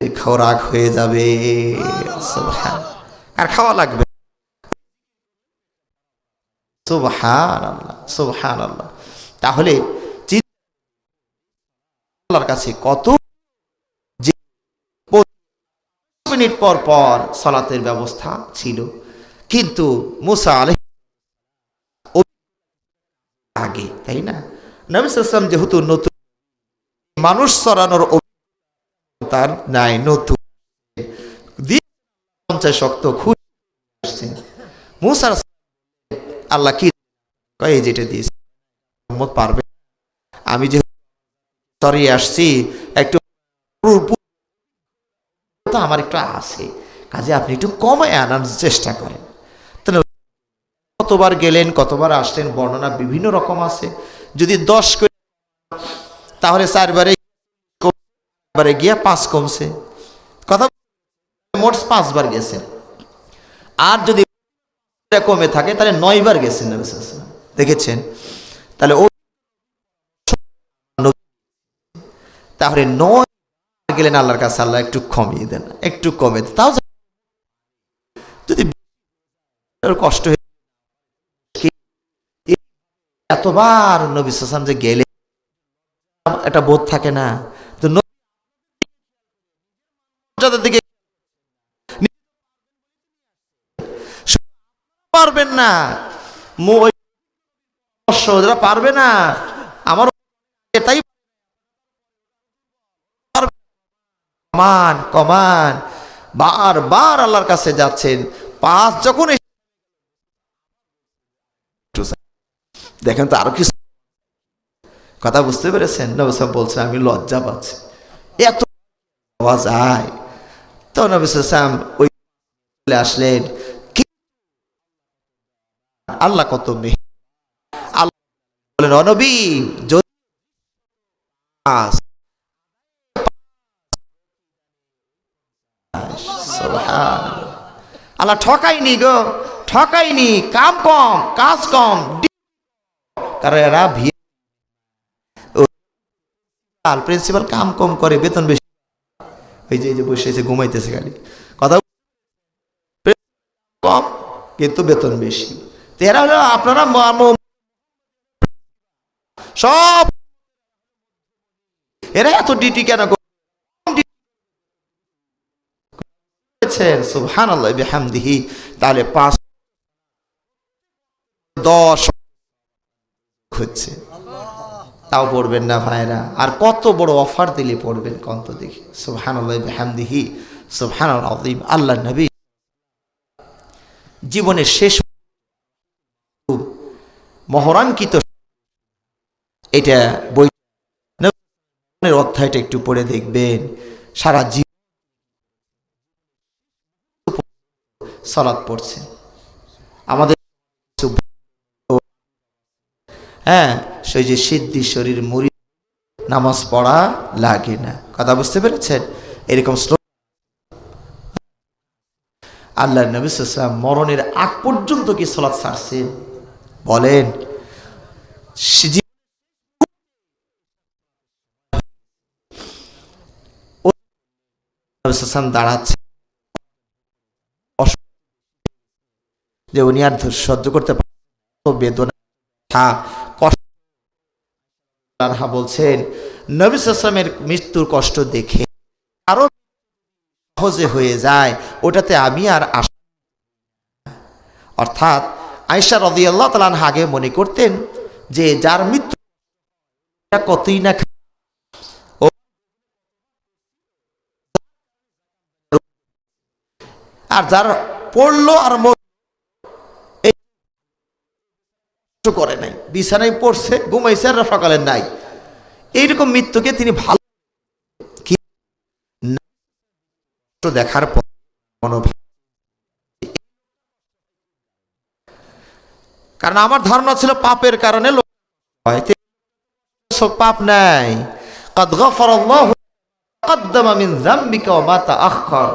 [SPEAKER 1] এই খোরাক হয়ে যাবে। সুবহানাল্লাহ। আর খাওয়া লাগবে। সুবহানাল্লাহ, সুবহানাল্লাহ। তাহলে আল্লাহর কাছে কত যে মিনিট পর পর সালাতের ব্যবস্থা ছিল, কিন্তু মুসা আলাইহিস আগে, তাই না? নবী সাল্লাল্লাহু আলাইহি ওয়াসাল্লাম যেহেতু নতুন মানুষ চড়ানোর তার নাই, নতুন 50 শক্ত খুশি আসছেন। মুসা আল্লাহ কি এই যেটা দিয়েছে মোহাম্মদ পারবে, আমি যে সরি আসছি একটু আমার একটু আছে, কাজে আপনি একটু কমে আনার চেষ্টা করেন। তাহলে কতবার গেলেন, কতবার আসলেন, বর্ণনা বিভিন্ন রকম আছে। যদি 10 করে তাহলে 4 বারে গিয়া 5 কমছে, কথা মোট 5 বার গেছেন। আর যদি কমে থাকে তাহলে 9 বার গেছেন নবী সাল্লাল্লাহু আলাইহি ওয়াসাল্লাম, দেখেছেন? তাহলে ও তাহলে 9 গেলেন আল্লাহর কাছে, আল্লাহ একটু কমিয়ে দেন, একটু কমে দেন। তাও যদি কষ্ট হয়ে এতবার নবী সাল্লাল্লাহু আলাইহি ওয়াসাল্লাম যে গেলে একটা বোধ থাকে না, তো দিকে পারবেন না, পারবে না, আমার তাই কমান কমান বারবার আল্লাহর কাছে যাচ্ছেন। 5 যখন দেখেন তো আরো কিছু কথা বুঝতে পেরেছেন? নবী সাহেব বলছেন আমি লজ্জা পাচ্ছি, এত আওয়াজ আয়। তো নবী সাহেব ওই আসলেন, আল্লাহ কত মেহের, আল্লাহ বলেন ও নবী যদি আল্লাহ ঠকাইনি গো, ঠকাইনি, কাম কম কাজ কম, কারণ এরা প্রিন্সিপাল কাম কম করে, বেতন বেশি। এই যে বসে এসে ঘুমাইতেছে খালি, কথা কম কিন্তু বেতন বেশি। এরা হলো আপনারা সব, এরা এত ডিউটি কেন করেছেন? সুবহানাল্লাহ বিহামদিহি। তাহলে 5 10 হচ্ছে, তাও পড়বেন না ভাইরা। আর কত বড় অফার দিলে পড়বেন কত দেখি। সুবহানাল্লাহ বিহামদিহি সুবহানাল আযীম। আল্লাহ নবী জীবনের শেষ মহরাঙ্কিত এটা বই অধ্যায়টা একটু পড়ে দেখবেন, সারা জীবন সালাত পড়ছে। আমাদের হ্যাঁ সেই যে সিদ্ধি শরীর মুড়ি নামাজ পড়া লাগে না, কথা বুঝতে পেরেছেন? এরকম আল্লাহ নবী সাল্লাল্লাহু আলাইহি ওয়াসাল্লাম মরণের আগ পর্যন্ত কি সালাত ছাড়ছেন? বলেন। দাঁড়াচ্ছে যে উনি আর সহ্য করতে পারেন বেদনা কষ্ট। বলছেন নবী সাল্লাল্লাহু আলাইহি ওয়াসাল্লামের মৃত্যুর কষ্ট দেখে আরো সহজে হয়ে যায়, ওটাতে আমি আর অর্থাৎ আয়েশা রাদিয়াল্লাহু তাআলা আনহা আগে মনে করতেন যে যার মৃত্যু কতই না, আর যার পড়লো আর করে নাই, বিছানায় পড়ছে ঘুমাইছে আর সকালে নাই, এইরকম মৃত্যুকে তিনি ভালো দেখার পর কারণ আমার ধারণা ছিল পাপের কারণে পাপ নাই। قد غفر الله قدم من ذنبك وما تأخر।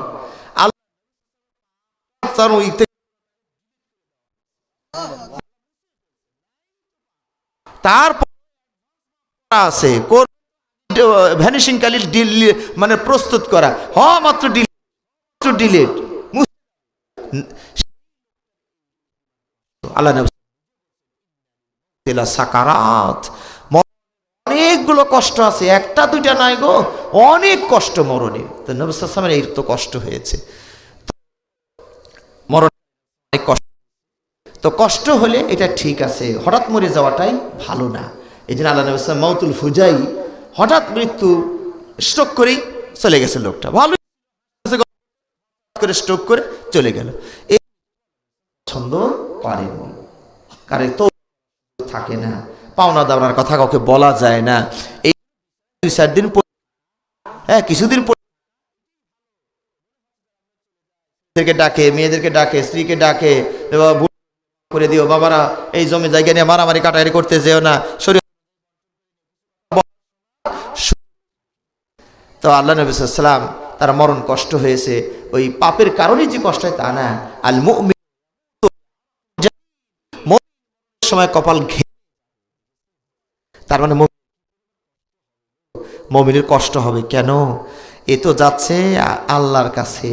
[SPEAKER 1] তারপর আছে ভ্যানিশিং কালির মানে প্রস্তুত করা, মাত্র ডিলিট। আল্লাহ সাকারাত, অনেকগুলো কষ্ট আছে, একটা দুইটা নাই গো, অনেক কষ্ট মরণের। তো নবী সাল্লাল্লাহু আলাইহি ওয়াসাল্লামের এই তো কষ্ট হয়েছে, মরণ কষ্ট। তো কষ্ট হলে এটা ঠিক আছে, হঠাৎ মরে যাওয়াটাই ভালো না। এই জন্য আল্লাহ নবী সাল্লাল্লাহু আলাইহি ওয়াসাল্লাম মাউতুল ফুজাই, হঠাৎ মৃত্যু, স্ট্রোক করেই চলে গেছে লোকটা, ভালো করে স্ট্রোক করে চলে গেল। এই পছন্দ করেনি, কারণ তো থাকে না, পাওনা দাওনার কথা কাউকে বলা যায় না। এই 2-4 দিন কিছুদিন ডাকে, মেয়েদেরকে ডাকে, স্ত্রীকে ডাকে, করে দিও বাবারা, এই জমি জায়গা নিয়ে মারামারি কাটাকাটি করতে যেও না। তো আল্লাহ নবী সাল্লাল্লাহু আলাইহি ওয়াসাল্লাম তার মরণ কষ্ট হয়েছে ওই পাপের কারণে, যে কষ্ট হয় তা না। আল মুমিন সময় কপাল তার মানে মুমিনের কষ্ট হবে কেন? এ তো যাচ্ছে আল্লাহর কাছে,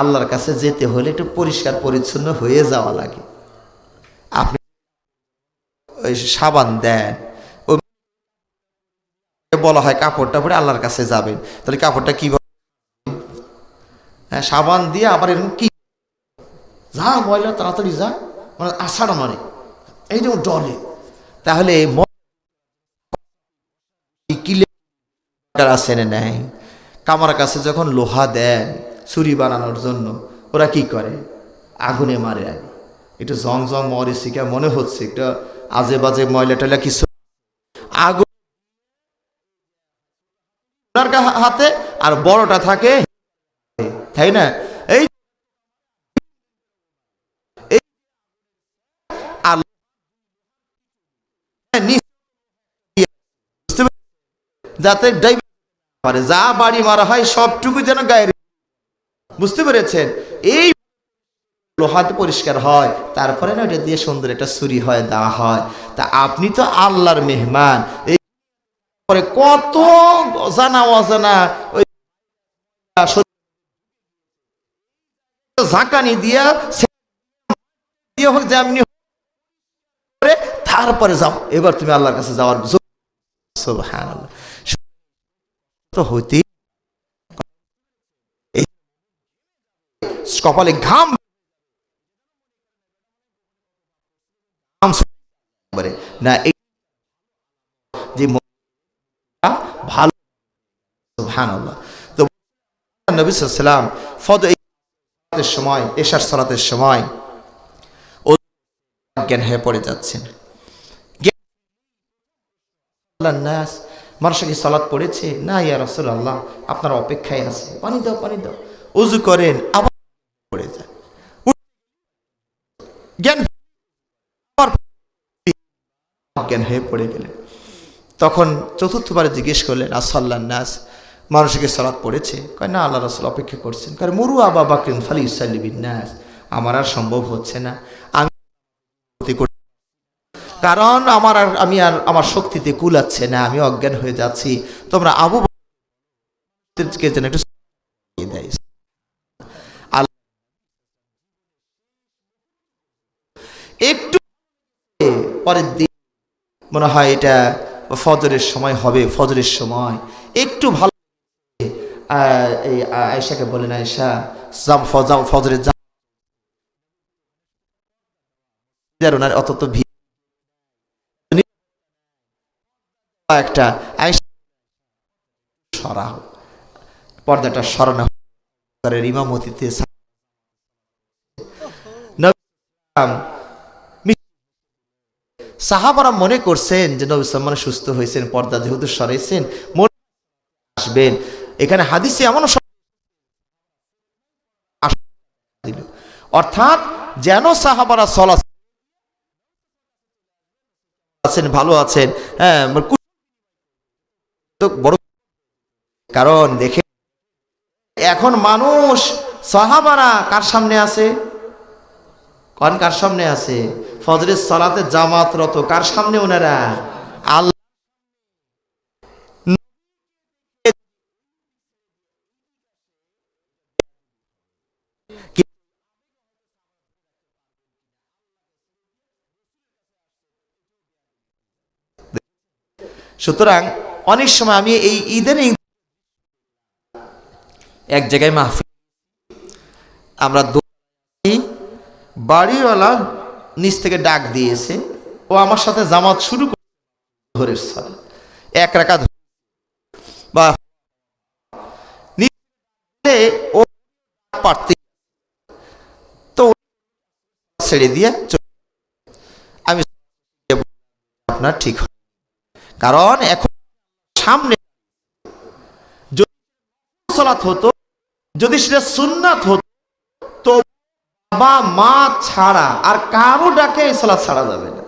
[SPEAKER 1] আল্লাহর কাছে যেতে হলে একটু পরিষ্কার পরিচ্ছন্ন হয়ে যাওয়া লাগে। আপনি ওই সাবান দেন, ওই বলা হয় কাপড়টা পরে আল্লাহর কাছে যাবেন, তাহলে কাপড়টা কি সাবান দিয়ে আবার এরকম কি যা ময়লা তাড়াতাড়ি যা, মানে আষাঢ় মানে এই যে ডলে, তাহলে আছে নেই। কামার কাছে যখন লোহা দেন ছুরি বানানোর জন্য, ওরা কি করে? আগুনে মারে। আগে একটু জং জং মরিচিকা মনে হচ্ছে, একটু আজে বাজে ময়লা টয়লা কিছু আগুন হাতে, আর বড়টা থাকে, তাই না? এই যাতে যা বাড়ি মারা হয় সবটুকু যেন গায়ের, বুঝতে পেরেছেন? এই লোহাতে পরিষ্কার হয়, তারপরে না ওটা দিয়ে সুন্দর একটা ছুরি হয়, দেওয়া হয়। তা আপনি তো আল্লাহর মেহমান, এই পরে কত জানা অজানা ওই ঝাঁকানি দিয়া হোক যেমনি, তারপরে যাও, এবার তুমি আল্লাহর কাছে যাওয়ার সুবহানাল্লাহ তো হইতে কপালে ঘাম না, এই যে ভালো। সুবহানাল্লাহ। তো নবী সাল্লাল্লাহু আলাইহি ওয়াসাল্লাম ফজরের সময়, এশার সালাতের সময় জ্ঞান হয়ে পড়ে যাচ্ছেন। নাস মানুষ কি সালাত পড়েছে? না ইয়া রাসূলুল্লাহ, আপনার অপেক্ষায় আছে, পানি দাও পানি দাও। ওযু করেন, আবার পড়ে যান, জ্ঞান হয়ে পড়ে গেলেন। তখন চতুর্থবারে জিজ্ঞেস করলেন, আসাল্লান নাস, মানুষকে সালাত পড়েছে? কয় না, আল্লাহ রাসূল অপেক্ষা করছেন। কারণ মুরু আবা বাকরিন ফালিউসাল্লি বিন নাস, আমার আর সম্ভব হচ্ছে না, আমি কারণ আমি আর আমার শক্তিতে কুলাচ্ছে না, আমি অজ্ঞান হয়ে যাচ্ছি, তোমরা আবু বকরকে যেন একটু দেয়। একটু পরের দিন মনে হয় এটা ফজরের সময় হবে, ফজরের সময় একটু ভালো এই আয়েশাকে বলেন, আয়েশা যাও ফজরের যাও, অত তো ভিড় একটা সরা পর্দাটা সরানো ইমামতিতে সাহাবারা মনে করছেন যে নবী সাল্লাল্লাহু সুস্থ হয়েছেন, পর্দা যেহেতু সরাইছেন আসবেন। এখানে হাদিসে এমন অর্থাৎ যেন সাহাবারা সলাত আছেন, ভালো আছেন, হ্যাঁ, বড় কারণ দেখে এখন মানুষ সাহাবারা কার সামনে আছে? কার সামনে আছে? ফজরের সালাতে জামাতরত কার সামনে? ওনারা আল্লাহ সুতরাং অনেক সময় আমি এই ঈদের এক জায়গায় মাহফিল, আমরা বাড়িওয়ালা নিচ থেকে ডাক দিয়েছে, ও আমার সাথে জামাত শুরু করে এক রাকাত বা ও পারতে ছেড়ে দিয়ে আমি আপনার ঠিক হয়, কারণ এখন সামনে যদি সালাত হতো, যদি সেটা সুন্নাত হতো, তো বাবা মা ছাড়া আর কারো ডাকে এই সালাত ছাড়া যাবে না।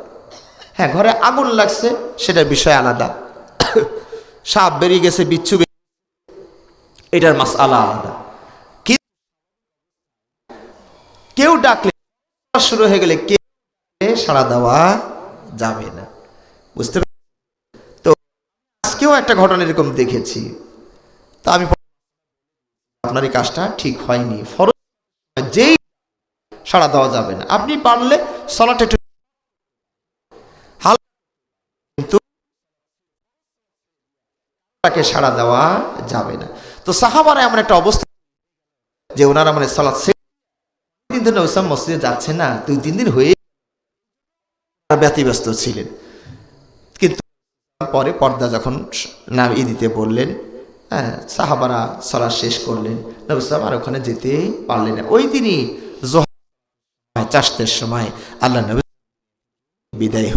[SPEAKER 1] হ্যাঁ, ঘরে আগুন লাগছে সেটার বিষয় আলাদা, সাপ বেরিয়ে গেছে, বিচ্ছু এটার মাসআলা আলাদা, কিন্তু কেউ ডাকলে শুরু হয়ে গেলে কে সাড়া দেওয়া যাবে না। বুঝতে পারছি? তো আজকেও একটা ঘটনা এরকম দেখেছি। তা আমি আপনার এই কাজটা ঠিক হয়নি, ফরজ যেই সাড়া দেওয়া যাবে না। আপনি পারলে সালাত একটু কিন্তু তাকে সাড়া দেওয়া যাবে না। তো সাহাবারা এমন একটা অবস্থা যে ওনারা মানে সালাত দিন ধরে ওসব মসজিদে যাচ্ছে না, 2-3 দিন হয়ে ব্যতিব্যস্ত ছিলেন। কিন্তু পরে পর্দা যখন নাম দিতে বললেন, হ্যাঁ, সাহাবারা সালাত শেষ করলেন, নবী সাল্লাল্লাহু আর ওখানে যেতে পারলেন না। ওই দিনই চাষতের সময় আল্লাহ নবী বিদায়,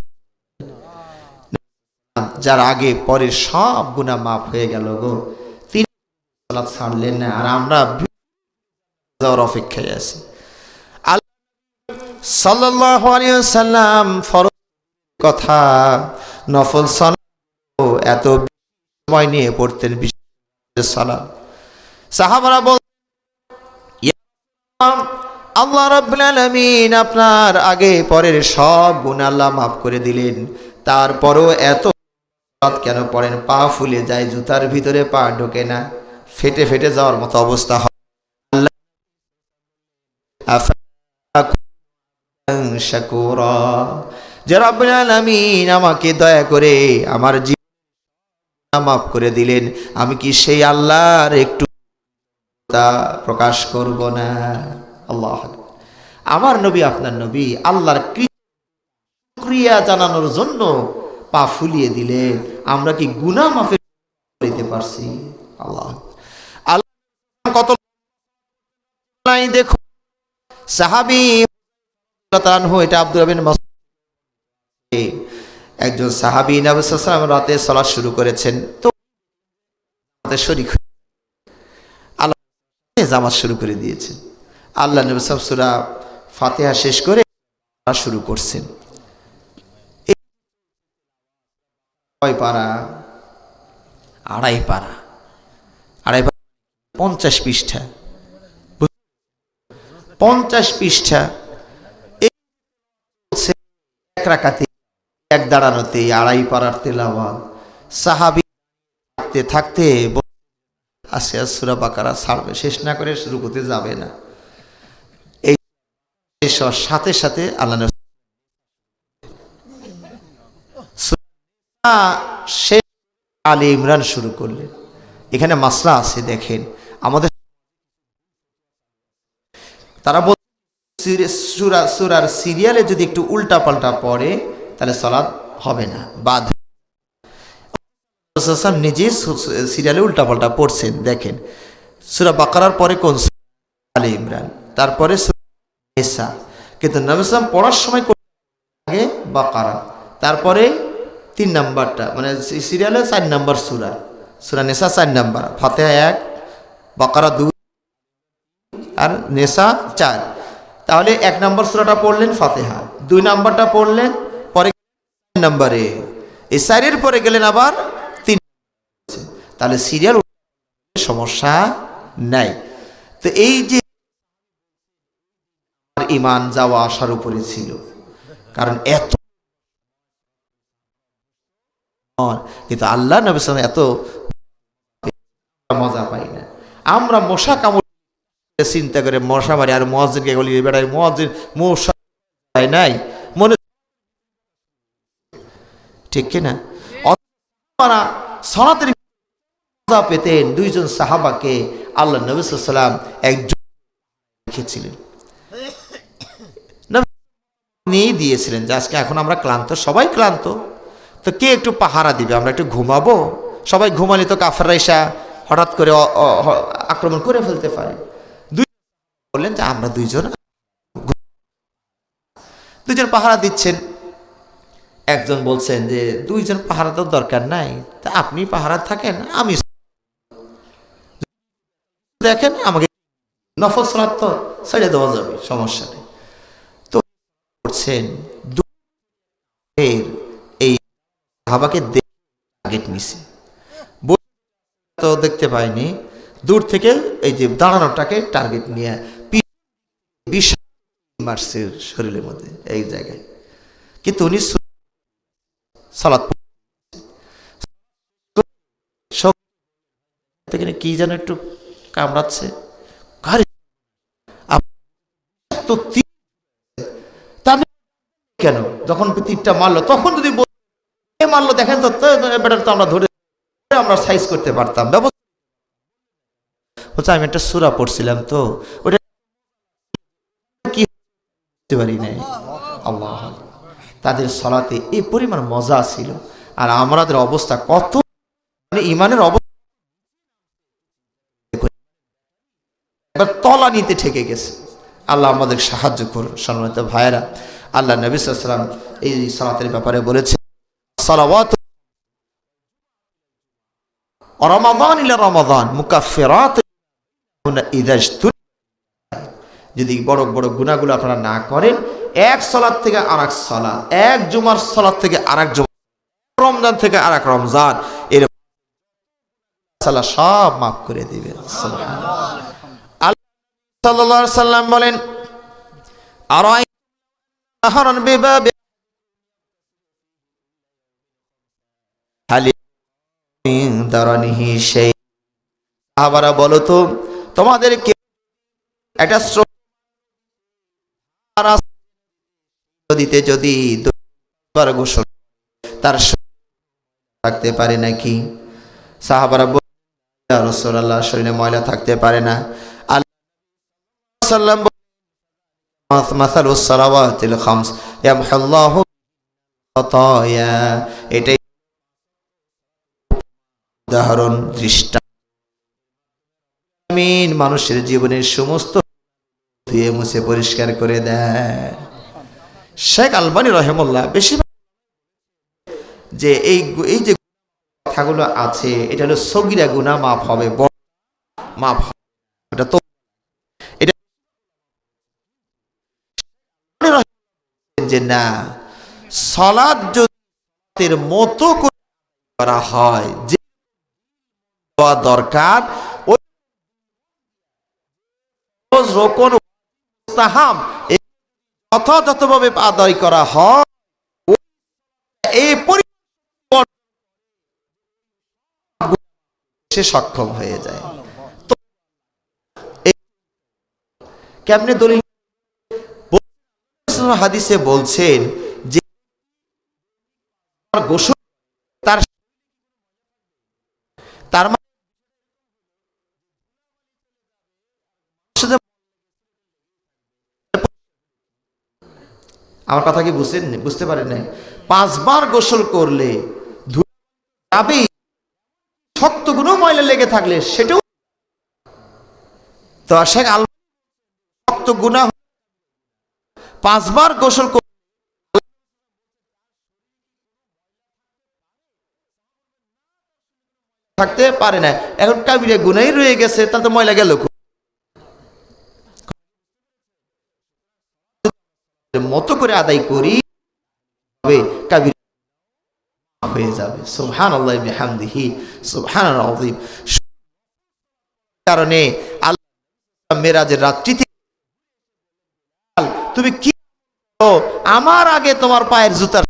[SPEAKER 1] যার আগে পরে সব গুনাহ মাফ হয়ে গেল গো, তিনি সালাত ছাড়লেন না, আর আমরা যাওয়ার অপেক্ষায় আছি। সাল্লাল্লাহু আলাইহি ওয়াসাল্লাম ফরজ কথা নফল সালাত এত সময় নিয়ে পড়তেন, বিশেষ সালাত। সাহাবারা বল, আল্লাহ রাব্বুল আলামিন আপনার আগে পরের সব গুনাহ আল্লাহ মাফ করে দিলেন, তারপরও এত সালাত কেন পড়েন? পা ফুলে যায়, জুতার ভিতরে পা ঢোকে না, ফেটে ফেটে যাওয়ার মতো অবস্থা হয়। শাকুরা, যে রব্বুল আলামিন আমাকে দয়া করে আমার জীবন মাফ করে দিলেন, আমি কি সেই আল্লাহর একটু প্রকাশ করব না? আল্লাহ, আমার নবী আপনার নবী আল্লাহর শুকরিয়া জানানোর জন্য পা ফুলিয়ে দিলেন, আমরা কি গুনাহ মাফ করতে পারছি? আল্লাহ আল্লাহ কত দেখো, সাহাবী এটা আব্দুল্লাহ বিন মাসউদ, একজন সাহাবী নবী সাল্লাল্লাহু আলাইহি ওয়াসাল্লাম রাতে সালাত শুরু করেছেন, তো শরীক আল্লাহ জামাত শুরু করে দিয়েছেন। আল্লাহ নবী সাল্লাল্লাহু আলাইহি ওয়াসাল্লাম সূরা ফাতিহা শেষ করে শুরু করছেন। কয় পারা? আড়াই পারা। 50 পৃষ্ঠা, 50 পৃষ্ঠা এক রাকাতে, এক দাঁড়ানোতে আড়াই পারার তেলাওয়াত। সাহাবী থাকতে থাকতে আজকে সূরা বাকারা ছাড়বে, শেষ না করে শুরু করতে যাবে না। এই সাথে সাথে আল্লাহ শেষ আলে ইমরান শুরু করলেন। এখানে মাসলা আছে, দেখেন আমাদের তারা সূরার সিরিয়ালে যদি একটু উল্টা পাল্টা পড়ে তাহলে সালাত হবে না, বাদ। নিজে সিরিয়ালে উল্টা পাল্টা পড়ছেন, দেখেন সূরা বাকারার পরে কোন? আলে ইমরান, তারপরে সূরা নিসা। কিন্তু নবী সাল্লাল্লাহু আলাইহি ওয়াসাল্লাম পড়ার সময় আগে বাকারা, তারপরে 3 নাম্বারটা, মানে সিরিয়ালে 4 নাম্বার সূরা, সূরা নিসা 4 নাম্বার, ফাতিহা 1, বাকারা 2 আর নিসা 4। তাহলে 1 নাম্বার সূরাটা পড়লেন ফাতিহা, 2 নাম্বারটা পড়লেন, পরে নাম্বারে এই 4-এর পরে গেলেন আবার 3। তাহলে সিরিয়াল সমস্যা নাই। তো এই যে ঈমান যাওয়া আসার উপরে ছিল, কারণ এত, কিন্তু আল্লাহ নবী সাল্লাল্লাহু আলাইহি ওয়াসাল্লাম এত মজা পাই না। আমরা মশা কামড় চিন্তা করে মশা মারি, আর মুয়াজ্জিনকে বলি বেড়াই মুয়াজ্জিন মশা নাই মনে, ঠিক কিনা? সালাতের মজা পেতেন। 2 জন সাহাবাকে আল্লাহ নবী সাল্লাল্লাহু আলাইহি ওয়াসাল্লাম একজন রেখেছিলেন, নিয়ে দিয়েছিলেন যে আজকে এখন আমরা ক্লান্ত, সবাই ক্লান্ত, তো কে একটু পাহারা দিবে, আমরা একটু ঘুমাবো। সবাই ঘুমালে তো কাফেররা এসে হঠাৎ করে আক্রমণ করে ফেলতে পারে। বললেন যে আমরা 2 জন দুজন পাহারা দিচ্ছেন। একজন বলছেন যে দুইজন পাহারা তো দরকার নাই, তা আপনি পাহারা থাকেন, আমি দেখেন আমাকে নফল সালাত তো ছেড়ে দেওয়া যাবে, সমস্যা নেই। তো করছেন এই সাহাবাকে টার্গেট নিছে, তো দেখতে পাইনি, দূর থেকে এই যে দাঁড়ানোটাকে টার্গেট নিয়ে বিশাল মারছে শরীরের মধ্যে এই জায়গায়। কিন্তু উনি সালাত কি যেন একটু কামড়াচ্ছে, কেন যখন তীরটা মারলো তখন যদি মারলো দেখেন তো বেটার তো আমরা ধরে আমরা সাইজ করতে পারতাম। ব্যবস্থা আমি একটা সূরা পড়ছিলাম তো ওটা কি পারি নাই। আল্লাহ, তাদের সালাতে এই পরিমাণ মজা ছিল, আর আমাদের অবস্থা কত, মানে ইমানের অবস্থা তলা নিতে ঠেকে গেছে। আল্লাহ আমাদের সাহায্য করুন। সম্মানিত ভাইয়েরা, আল্লাহ নবী সাল্লাল্লাহু আলাইহি ওয়াসাল্লাম এই সালাতের ব্যাপারে বলেছে, সালাওয়াত রমাদান ইলা রমাদান মুকাফফিরাত ইযা যদি বড় বড় গুনাহগুলো আপনারা না করেন, এক সালাত থেকে আরেক সালাত, এক জুমার সালাত থেকে আরেক জুমা, রমজান থেকে আরেক রমজান, এর আল্লাহ সব মাফ করে দিবেন। সুবহানাল্লাহ। আল্লাহ সাল্লাল্লাহু আলাইহি ওয়াসাল্লাম বলেন, আরাই নাহরান বিবাবি হালি দারানিহি শাই, আবার বলো তো তোমাদের কে একটা দিতে যদি দুবার গোসল তার থাকতে পারে নাকি? সাহাবারা বললেন, ইয়া রাসূলুল্লাহ, শরীরে ময়লা থাকতে পারে না। আল্লাহ সাল্লাম মাসালুস সালাওয়াতিল খামস ইয়ামহুল্লাহু খাতায়া, এটাই উদাহরণ, দৃষ্টান্ত মানুষের জীবনের সমস্ত ধুয়ে মুছে পরিষ্কার করে দেয়। শেখ আলবানী রহিমাহুল্লাহ বেশি যে এই যে কথাগুলো আছে এটা হলো সগীরা গুনাহ মাফ হবে, বড় মাফ হবে, এটা তো এটা যে না, সালাত যদি মতো করা হয় যে দরকার, ওই রোকন মুস্তাহাব যথাযথভাবে আদায় করা হয়, এই সে সক্ষম হয়ে যায়। তো কেমনে দলিল? হাদিসে বলছেন যে গোসল তার আমার কথা কি বুঝতে পারেন নাই? 5 বার গোসল করলে শক্ত কোনো ময়লা লেগে থাকলে সেটাও তো শেখ আল শক্ত গুনাহ 5 বার গোসল থাকতে পারে না। এখন কাবিরা গুনাহই রয়ে গেছে, তাতে ময়লা গেল মতো করে আদায় করি, কাবিরা হয়ে যাবে। সুবহানাল্লাহি বিহামদিহি সুবহানাল আযীম। কারণে আল্লাহ মেরাজের রাত্রিতে তুমি কি আমার আগে তোমার পায়ের জুতার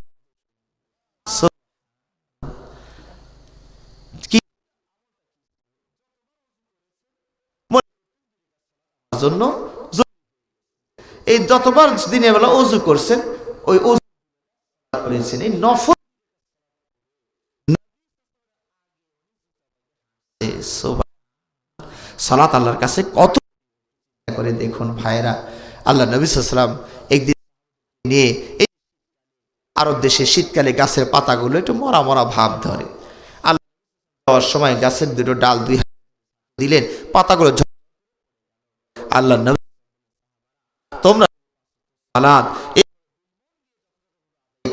[SPEAKER 1] জন্য এই যতবার দিনের বেলা ওযু করছেন, ওই ওযু করেছেন এই নফল সালাত আল্লাহর কাছে কত করে দেখুন ভাইরা। আল্লাহ নবী সাল্লাল্লাহু আলাইহি ওয়াসাল্লাম একদিন নিয়ে আরব দেশে শীতকালে গাছের পাতাগুলো একটু মরা মরা ভাব ধরে, আল্লাহ যাওয়ার সময় গাছের দুটো ডাল দুই দিলেন, পাতাগুলো আল্লাহ নবী তোমরা সালাত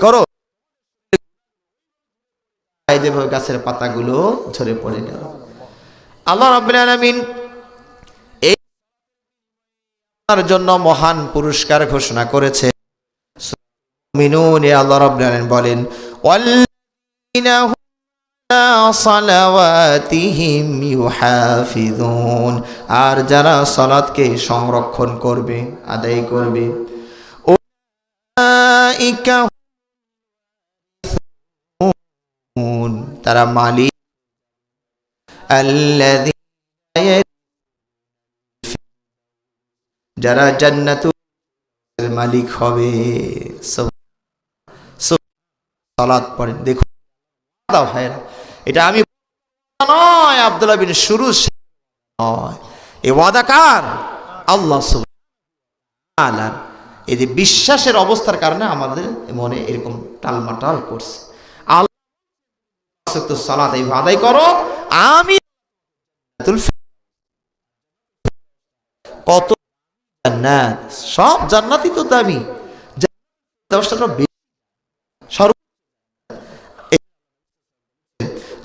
[SPEAKER 1] করো, যেভাবে গাছের পাতাগুলো ঝরে পড়ে গেল। আল্লাহ রাব্বুল আলামিন এই তার জন্য মহান পুরস্কার ঘোষণা করেছে। মুমিনুনে আল্লাহ রাব্বুল আলামিন বলেন, ওয়াল্লাযীনা হুম আলা সালাওয়াতিহিম ইউহাফিযুন, আর যারা সালাতকে সংরক্ষণ করবে, আদায় করবে, উলাইকা হুম, তারা মালিক আল্লাযীনা, যারা জান্নাতুল মালিক হবে। সালাত পড়েন, দেখুন দাও ভাইরা, এটা আমি নয়, আব্দুল্লাহ বিন সুরুজ নয়, এই ওয়াদা কার? আল্লাহ সুবহানাহু ওয়া তাআলা। এই যে বিশ্বাসের অবস্থার কারণে আমাদের মনে এরকম টালমাটাল করছে। আল্লাহ তো সালাত এই আদায় করো, আমি কত জান্নাত, সব জান্নাতই তো দামি,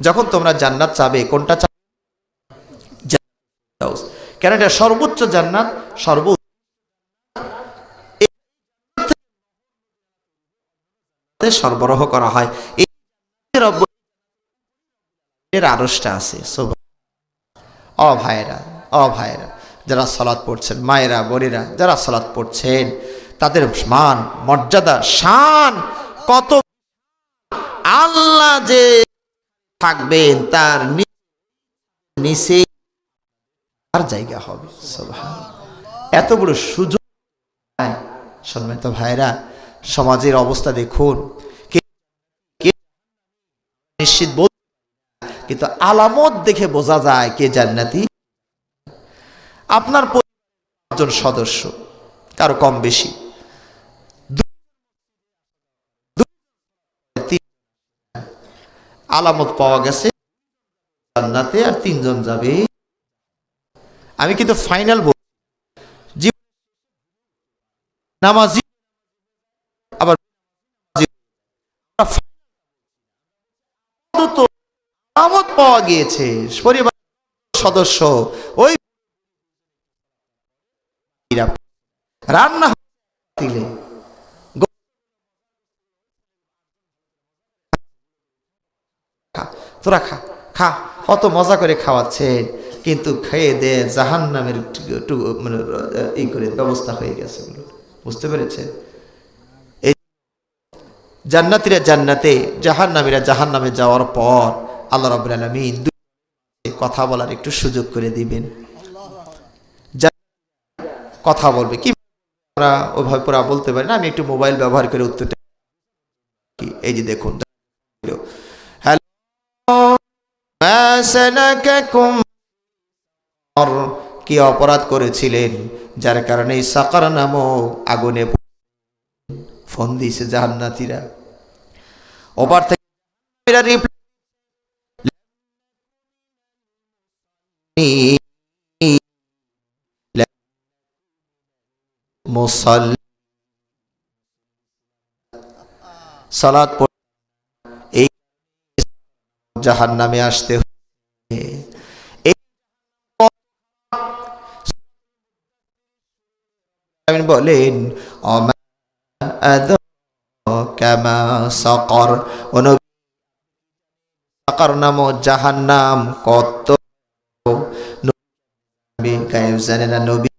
[SPEAKER 1] যখন তোমরা জান্নাত চাবে কোনটা চাবে? কেন এটা সর্বোচ্চ জান্নাত, সরবরাহ করা হয়। এর আরশটা আছে। ও ভাইরা, যারা সালাত পড়ছেন, মায়েরা বোনেরা যারা সালাত পড়ছেন, তাদের মান মর্যাদা শান কত, আল্লাহ যে থাকবেন তার নিচে আর জায়গা হবে। সুবহানাল্লাহ, এত বড় সুযোগ। সম্মানিত ভাইরা, সমাজের অবস্থা দেখুন, নিশ্চিত বলতে, কিন্তু আলামত দেখে বোঝা যায় কে জান্নাতি। আপনার জন সদস্য কারো কম বেশি, আলামত পাওয়া গেছে জান্নাতে, আর 3 জন যাবে। আমি কিন্তু ফাইনাল বল, নামাজি আবার আলামত পাওয়া গিয়েছে, পরিবার সদস্য ওই রান্না দিলে তোরা খা খা, কত মজা করে খাওয়াচ্ছেন, কিন্তু খেয়ে দে জাহান্নামের মানে এই করে ব্যবস্থা হয়ে গেছে। বুঝতে পেরেছেন? এই জান্নাতীরা জান্নাতে, জাহান্নামীরা জাহান্নামে যাওয়ার পর আল্লাহ রাব্বুল আলামিন কথা বলার একটু সুযোগ করে দিবেন। কথা বলবে কি আমরা ওইভাবে পুরা বলতে পারি না, আমি একটু মোবাইল ব্যবহার করে উত্তরটা, এই যে দেখুন, কি অপরাধ করেছিলেন যার কারণে সাকার নামক আগুনে ফোন দিয়েছে জান্নাতীরা। ওপার থেকে সালাত পড়ে এই জাহান্নামে আসতে বলেন, সাকার নাম জাহান্নাম কত গায়েব জানে না নবী।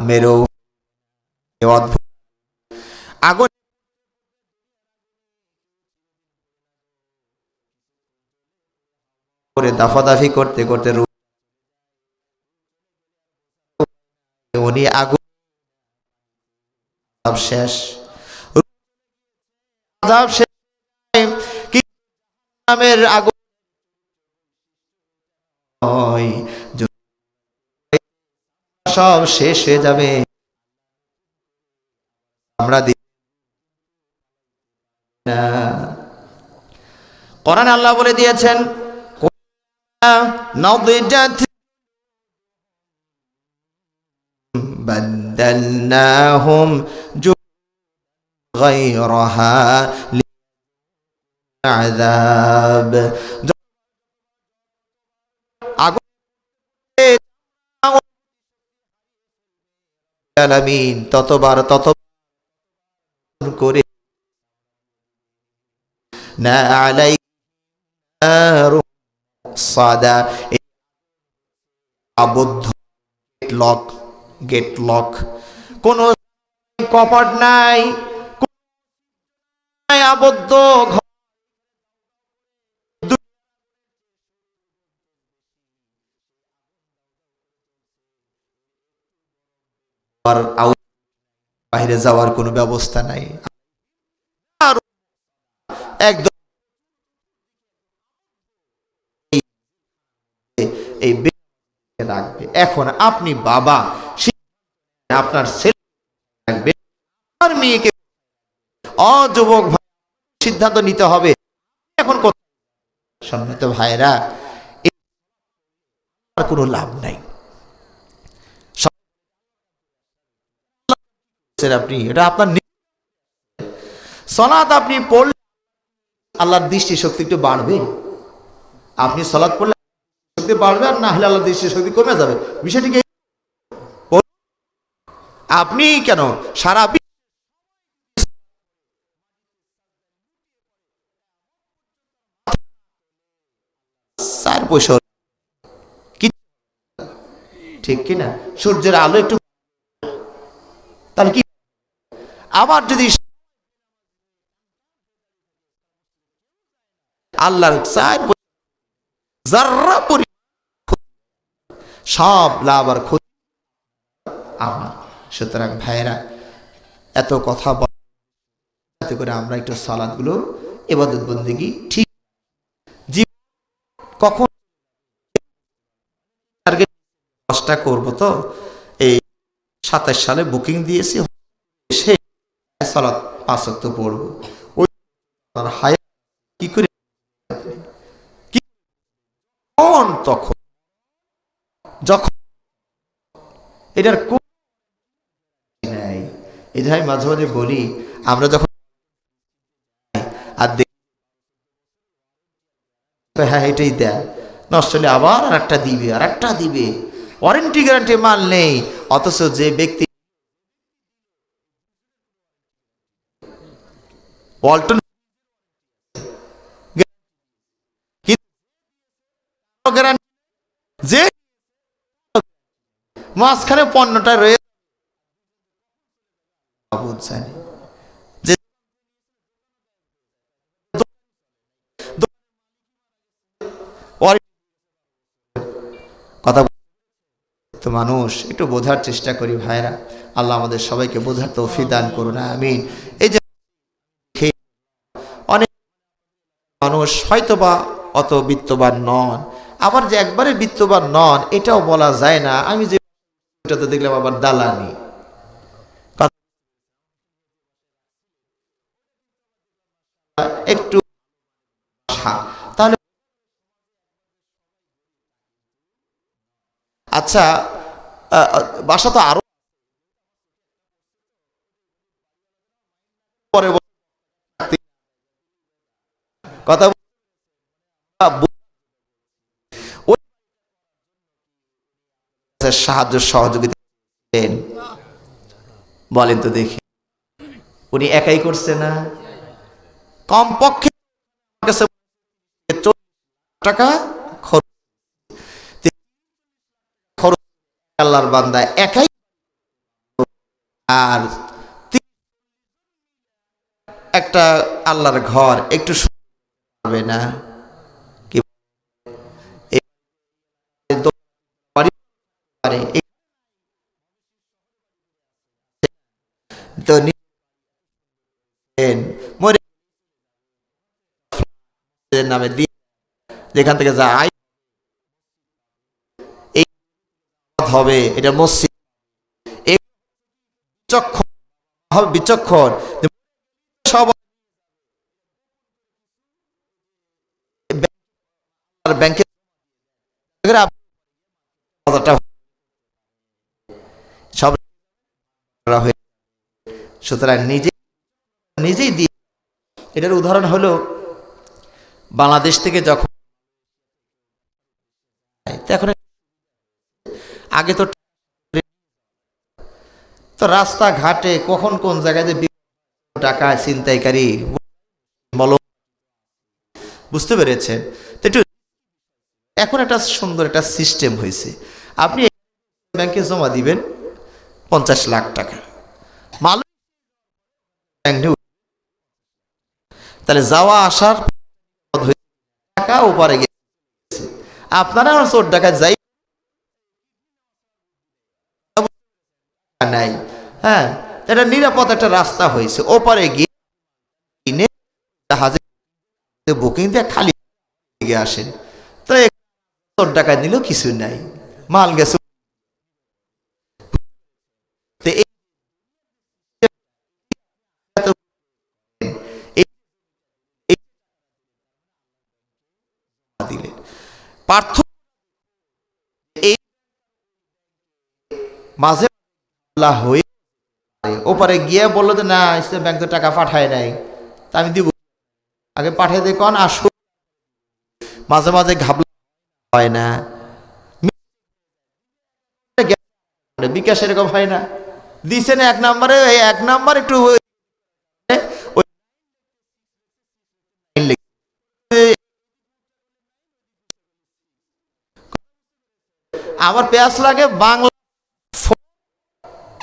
[SPEAKER 1] মেরো আগুন করে দাফাদাফি করতে করতে উনি আগুন শেষ, নামের আগুন সব শেষ হয়ে যাবে। আমরা কোরআন আল্লাহ বলে দিয়েছেন, نضجت بدلناهم غيرها للعذاب আলামিন ততবার তত করে না আলাইকা সাদা আবদ্ধ গেট লক কোন কপাট নাই আবদ্ধ বাইরে যাওয়ার কোনো ব্যবস্থা নাই একদম এই রাখবে। এখন আপনি বাবা আপনার ছেলে রাখবে আর মেয়েকে অযুবক সিদ্ধান্ত নিতে হবে এখন সম্মানিত ভাইরা কোনো লাভ নাই আপনি এটা আপনার সালাত আপনি পড়লে আল্লাহর দৃষ্টি শক্তি একটু বাড়বে আপনি সালাত পড়লে শক্তি বাড়বে আর না হলে আল্লাহর দৃষ্টি শক্তি কমে যাবে বিষয়টি কি আপনি কেন সারা চার পয়সা ঠিক কিনা সূর্যের আলো একটু তাহলে কি আবার যদি আল্লাহর সব লাভ আর ক্ষতি আমার সুতরাং ভাইরা এত কথা বলতে করে আমরা একটু সালাত গুলো ইবাদত বন্দেগী ঠিক কখন চেষ্টা করবো তো এই 27 সালে বুকিং দিয়েছি সালাত 5 ওয়াক্ত পড়বো ওই কি করে তখন যখন এটার নাই এই যে মাঝে মাঝে বলি আমরা যখন আর হ্যাঁ এটাই দেয় নষ্ট হলে আবার আর একটা দিবে ওয়ারেন্টি গ্যারান্টি মাল নেই অথচ যে ব্যক্তি ওয়ালটন যে মাঝখানে পণ্যটা রয়েছে কথা তো মানুষ একটু বোঝার চেষ্টা করি ভাইরা আল্লাহ আমাদের সবাইকে বোঝার তৌফিক দান করুন আমিন এই যে অনেক মানুষ হয়তোবা অত বিত্তবান নন আবার যে একবারে বিত্তবান নন এটাও বলা যায় না আমি যে দেখলাম আবার দালানি একটু তাহলে আচ্ছা বাসা তো আরো পরে কথা সাহায্য সহযোগিতা বলেন তো দেখি উনি একাই করছে না কমপক্ষে টাকা খরচ আল্লাহর বান্দা একাই আর একটা আল্লাহর ঘর একটু হবে না কি তো নামে দিয়ে যেখান থেকে যা আয় হবে এটা মসজিদ বিচক্ষণ সব ব্যাংকে সুতরাং নিজেই দিয়ে। এটার উদাহরণ হলো বাংলাদেশ থেকে যখন এখন আগে তো রাস্তাঘাটে কখন কোন জায়গায় যে টাকা ছিনতাইকারী বুঝতে পেরেছেন। তো একটু এখন একটা সুন্দর একটা সিস্টেম হয়েছে, আপনি ব্যাংকে জমা দিবেন 50 লাখ টাকা, মাল তাহলে যাওয়া আসার টাকা ওপারে গেছে, আপনারা চোর টাকা যাই নাই। হ্যাঁ, এটা নিরাপদ একটা রাস্তা হয়েছে, ওপারে গিয়ে বুকিং দিয়ে খালি আসেন, তো চোর টাকা নিল কিছু নাই, মাল গেছে। দিলেন পার্থক্য এই মাঝে হয়ে ওপারে গিয়ে বললো যে না ইসলাম ব্যাংক তো টাকা পাঠায় নাই, তা আমি দিব, আগে পাঠিয়ে দিয়ে কন আসো। মাঝে মাঝে ঘাবলা হয় না, বিকাশ এরকম হয় না, দিছেন 1 নম্বরে, এই 1 নম্বর একটু আমার পেঁয়াজ লাগে বাংলা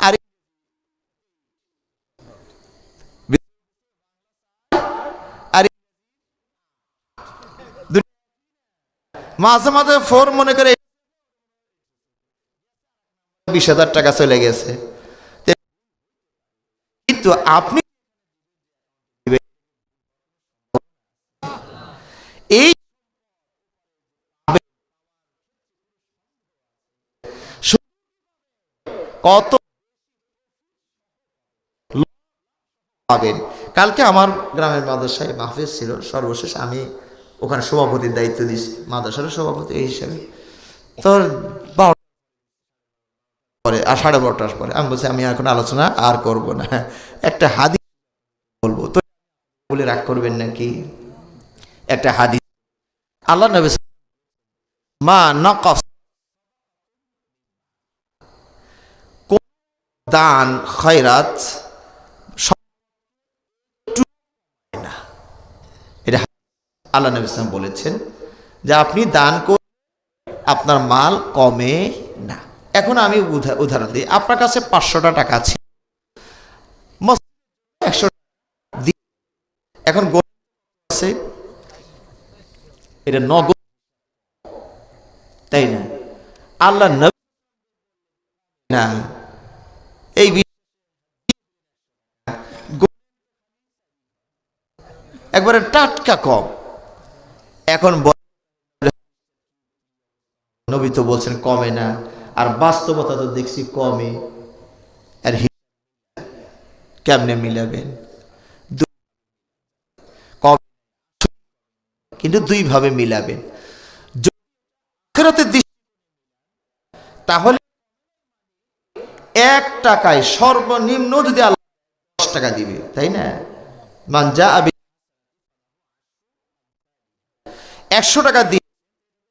[SPEAKER 1] আর মাঝে মাঝে ফোর মনে করে 20,000 টাকা চলে গেছে। কিন্তু আপনি এই কত পাবেন। কালকে আমার গ্রামের মাদ্রাসায় মাহফিজ ছিল, সর্বশেষ আমি ওখানে সভাপতির দায়িত্ব দিচ্ছি, মাদ্রাসার সভাপতি এই হিসাবে। তোর 12 পরে আর 12:30 পরে আমি বলছি আমি এখন আলোচনা আর করব না, একটা হাদিস বলবো, তো বলে রাগ করবেন নাকি? একটা হাদিস আল্লাহ নবী মা নাকাস দান খয়রাত, এটা আল্লাহ নবী সাল্লাল্লাহু আলাইহি ওয়াসাল্লাম বলেছেন যে আপনি দান করুন, আপনার মাল কমে না। এখন আমি উদাহরণ দিই, আপনার কাছে 500 টাকা আছে, 100 এখন আছে, এটা নগদ, তাই না? আল্লাহ নবী না এই একবারে টাটকা কম। এখন নবী তো বলছেন কমে না, আর বাস্তবতা তো দেখছি কমে, আর কেমনে মিলাবেন? কিন্তু 2 ভাবে মিলাবেন। তাহলে 1 টাকায় সর্বনিম্ন যদি আল্লাহ 10 টাকা দিবে, তাই না? মানজা 100 টাকা দিয়ে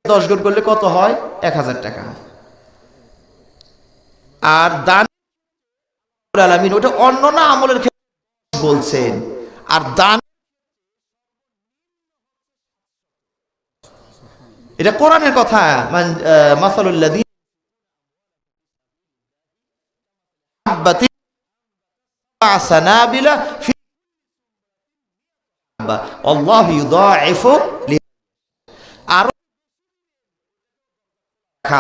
[SPEAKER 1] 10 গুণ করলে কত হয়? 1000 টাকা। আর দান আলামিন ওটা অন্য না আমলের ক্ষেত্রে বলছেন, আর দান এটা কোরআনের কথা। মাসালুল লাযীনা হাব্বাতি সানাবিলা ফি আল্লাহু ইউদাইফু আর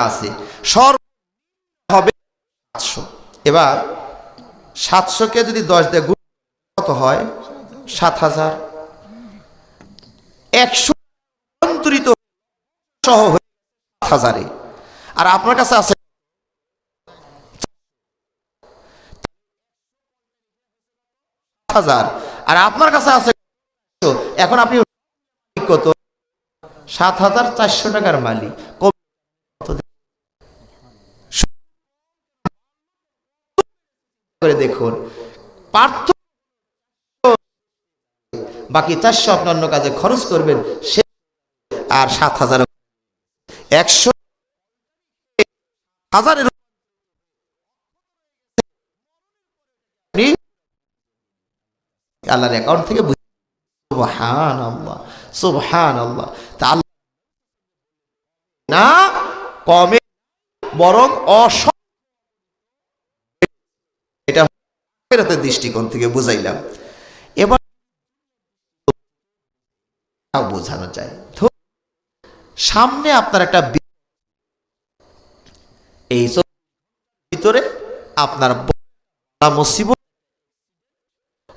[SPEAKER 1] আছে সর্ব হবে 700। এবার 700 কে যদি 10 দিয়ে গুণ কত হয়? 7000। 100 অন্তরিত সহ 7000 এ, আর আপনার কাছে আছে 1000, আর আপনার কাছে আছে, এখন আপনি কত? 7400 টাকার মালিক। করে দেখুন, পার্থ বাকি 400 আপনি অন্য কাজে খরচ করবেন, সে আর 7,000 100 হাজারের আল্লাহর অ্যাকাউন্ট থেকে সুবহানাল্লাহ সুবহানাল্লাহ। তা আল্লাহ না কমে বরং এটা ফেরতের দৃষ্টিকোণ থেকে বুঝাইলাম। এবার বোঝানো যায়, সামনে আপনার একটা এই ভিতরে আপনার মুসিবত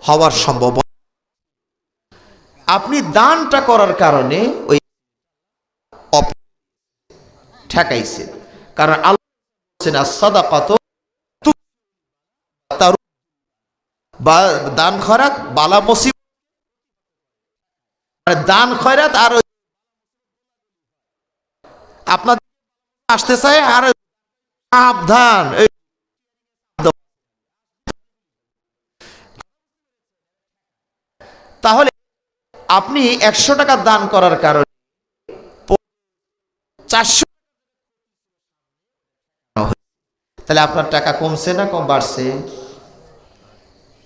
[SPEAKER 1] হওয়ার সম্ভাবনা, আপনি দানটা করার কারণে ওই ঠেকাইছেন। কারণ আল্লাহ বলেছেন as-সাদাকাতু দান খয়রাত বালা মুসিবত, দান খয়রাত আর আপনার আসতে চায় আর সাবধান। তাহলে আপনি 100 টাকা দান করার কারণে 400, তাহলে আপনার টাকা কমছে না কম বাড়ছে?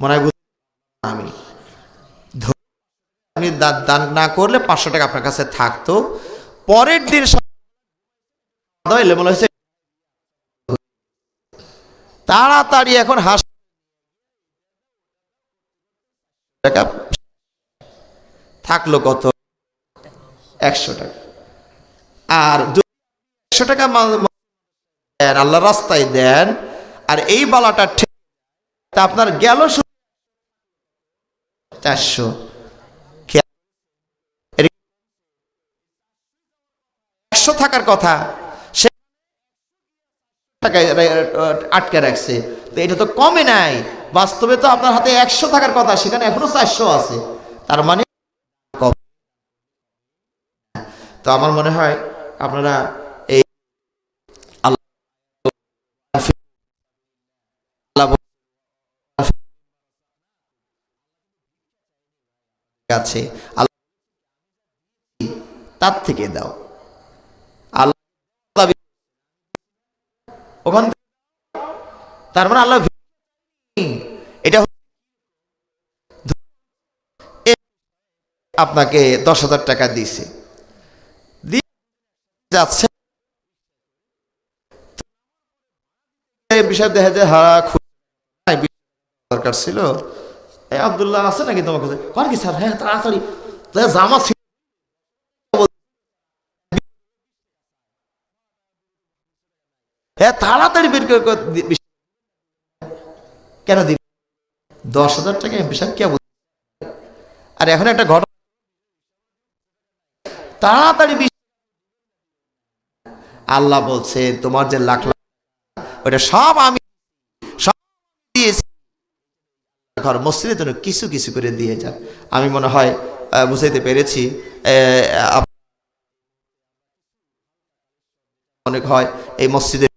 [SPEAKER 1] মনে হয় আমি আপনি দান না করলে 500 টাকা আপনার কাছে থাকতো, পরের দিন মনে হয়েছে তাড়াতাড়ি এখন টাকা থাকলো কত? 100 টাকা। আর 100 টাকা আল্লাহ রাস্তায় দেন, আর এই বালাটা আপনার গেল 400, 100 থাকার কথা সে টাকায় আটকে রাখছে, তো এটা তো কমে নাই। বাস্তবে তো আপনার হাতে 100 থাকার কথা, সেখানে এখনো 400 আছে, তার মানে কম। তো আমার মনে হয় আপনারা এই আছে আল্লাহ তার থেকে দাও, আল্লাহ ওখান তার মানে আল্লাহ এটা আপনাকে 10,000 টাকা দিয়েছে, যাচ্ছে বিষয় দেখা যায় দরকার ছিল। আব্দুল্লাহ আছে নাকি তোমার কাছে? কর কি স্যার? হ্যাঁ তাড়াতাড়ি জামা হ্যাঁ তাড়াতাড়ি বের করে কেন দিবি? 10,000 টাকা বিষয় কে? আর এখন একটা ঘটনা, তাড়াতাড়ি আল্লাহ বলছে তোমার যে লাখ লাখ ওটা সব আমি সব দিয়েছি, ঘর মসজিদের জন্য কিছু কিছু করে দিয়ে যান। আমি মনে হয় বুঝাইতে পেরেছি। অনেক হয় এই মসজিদে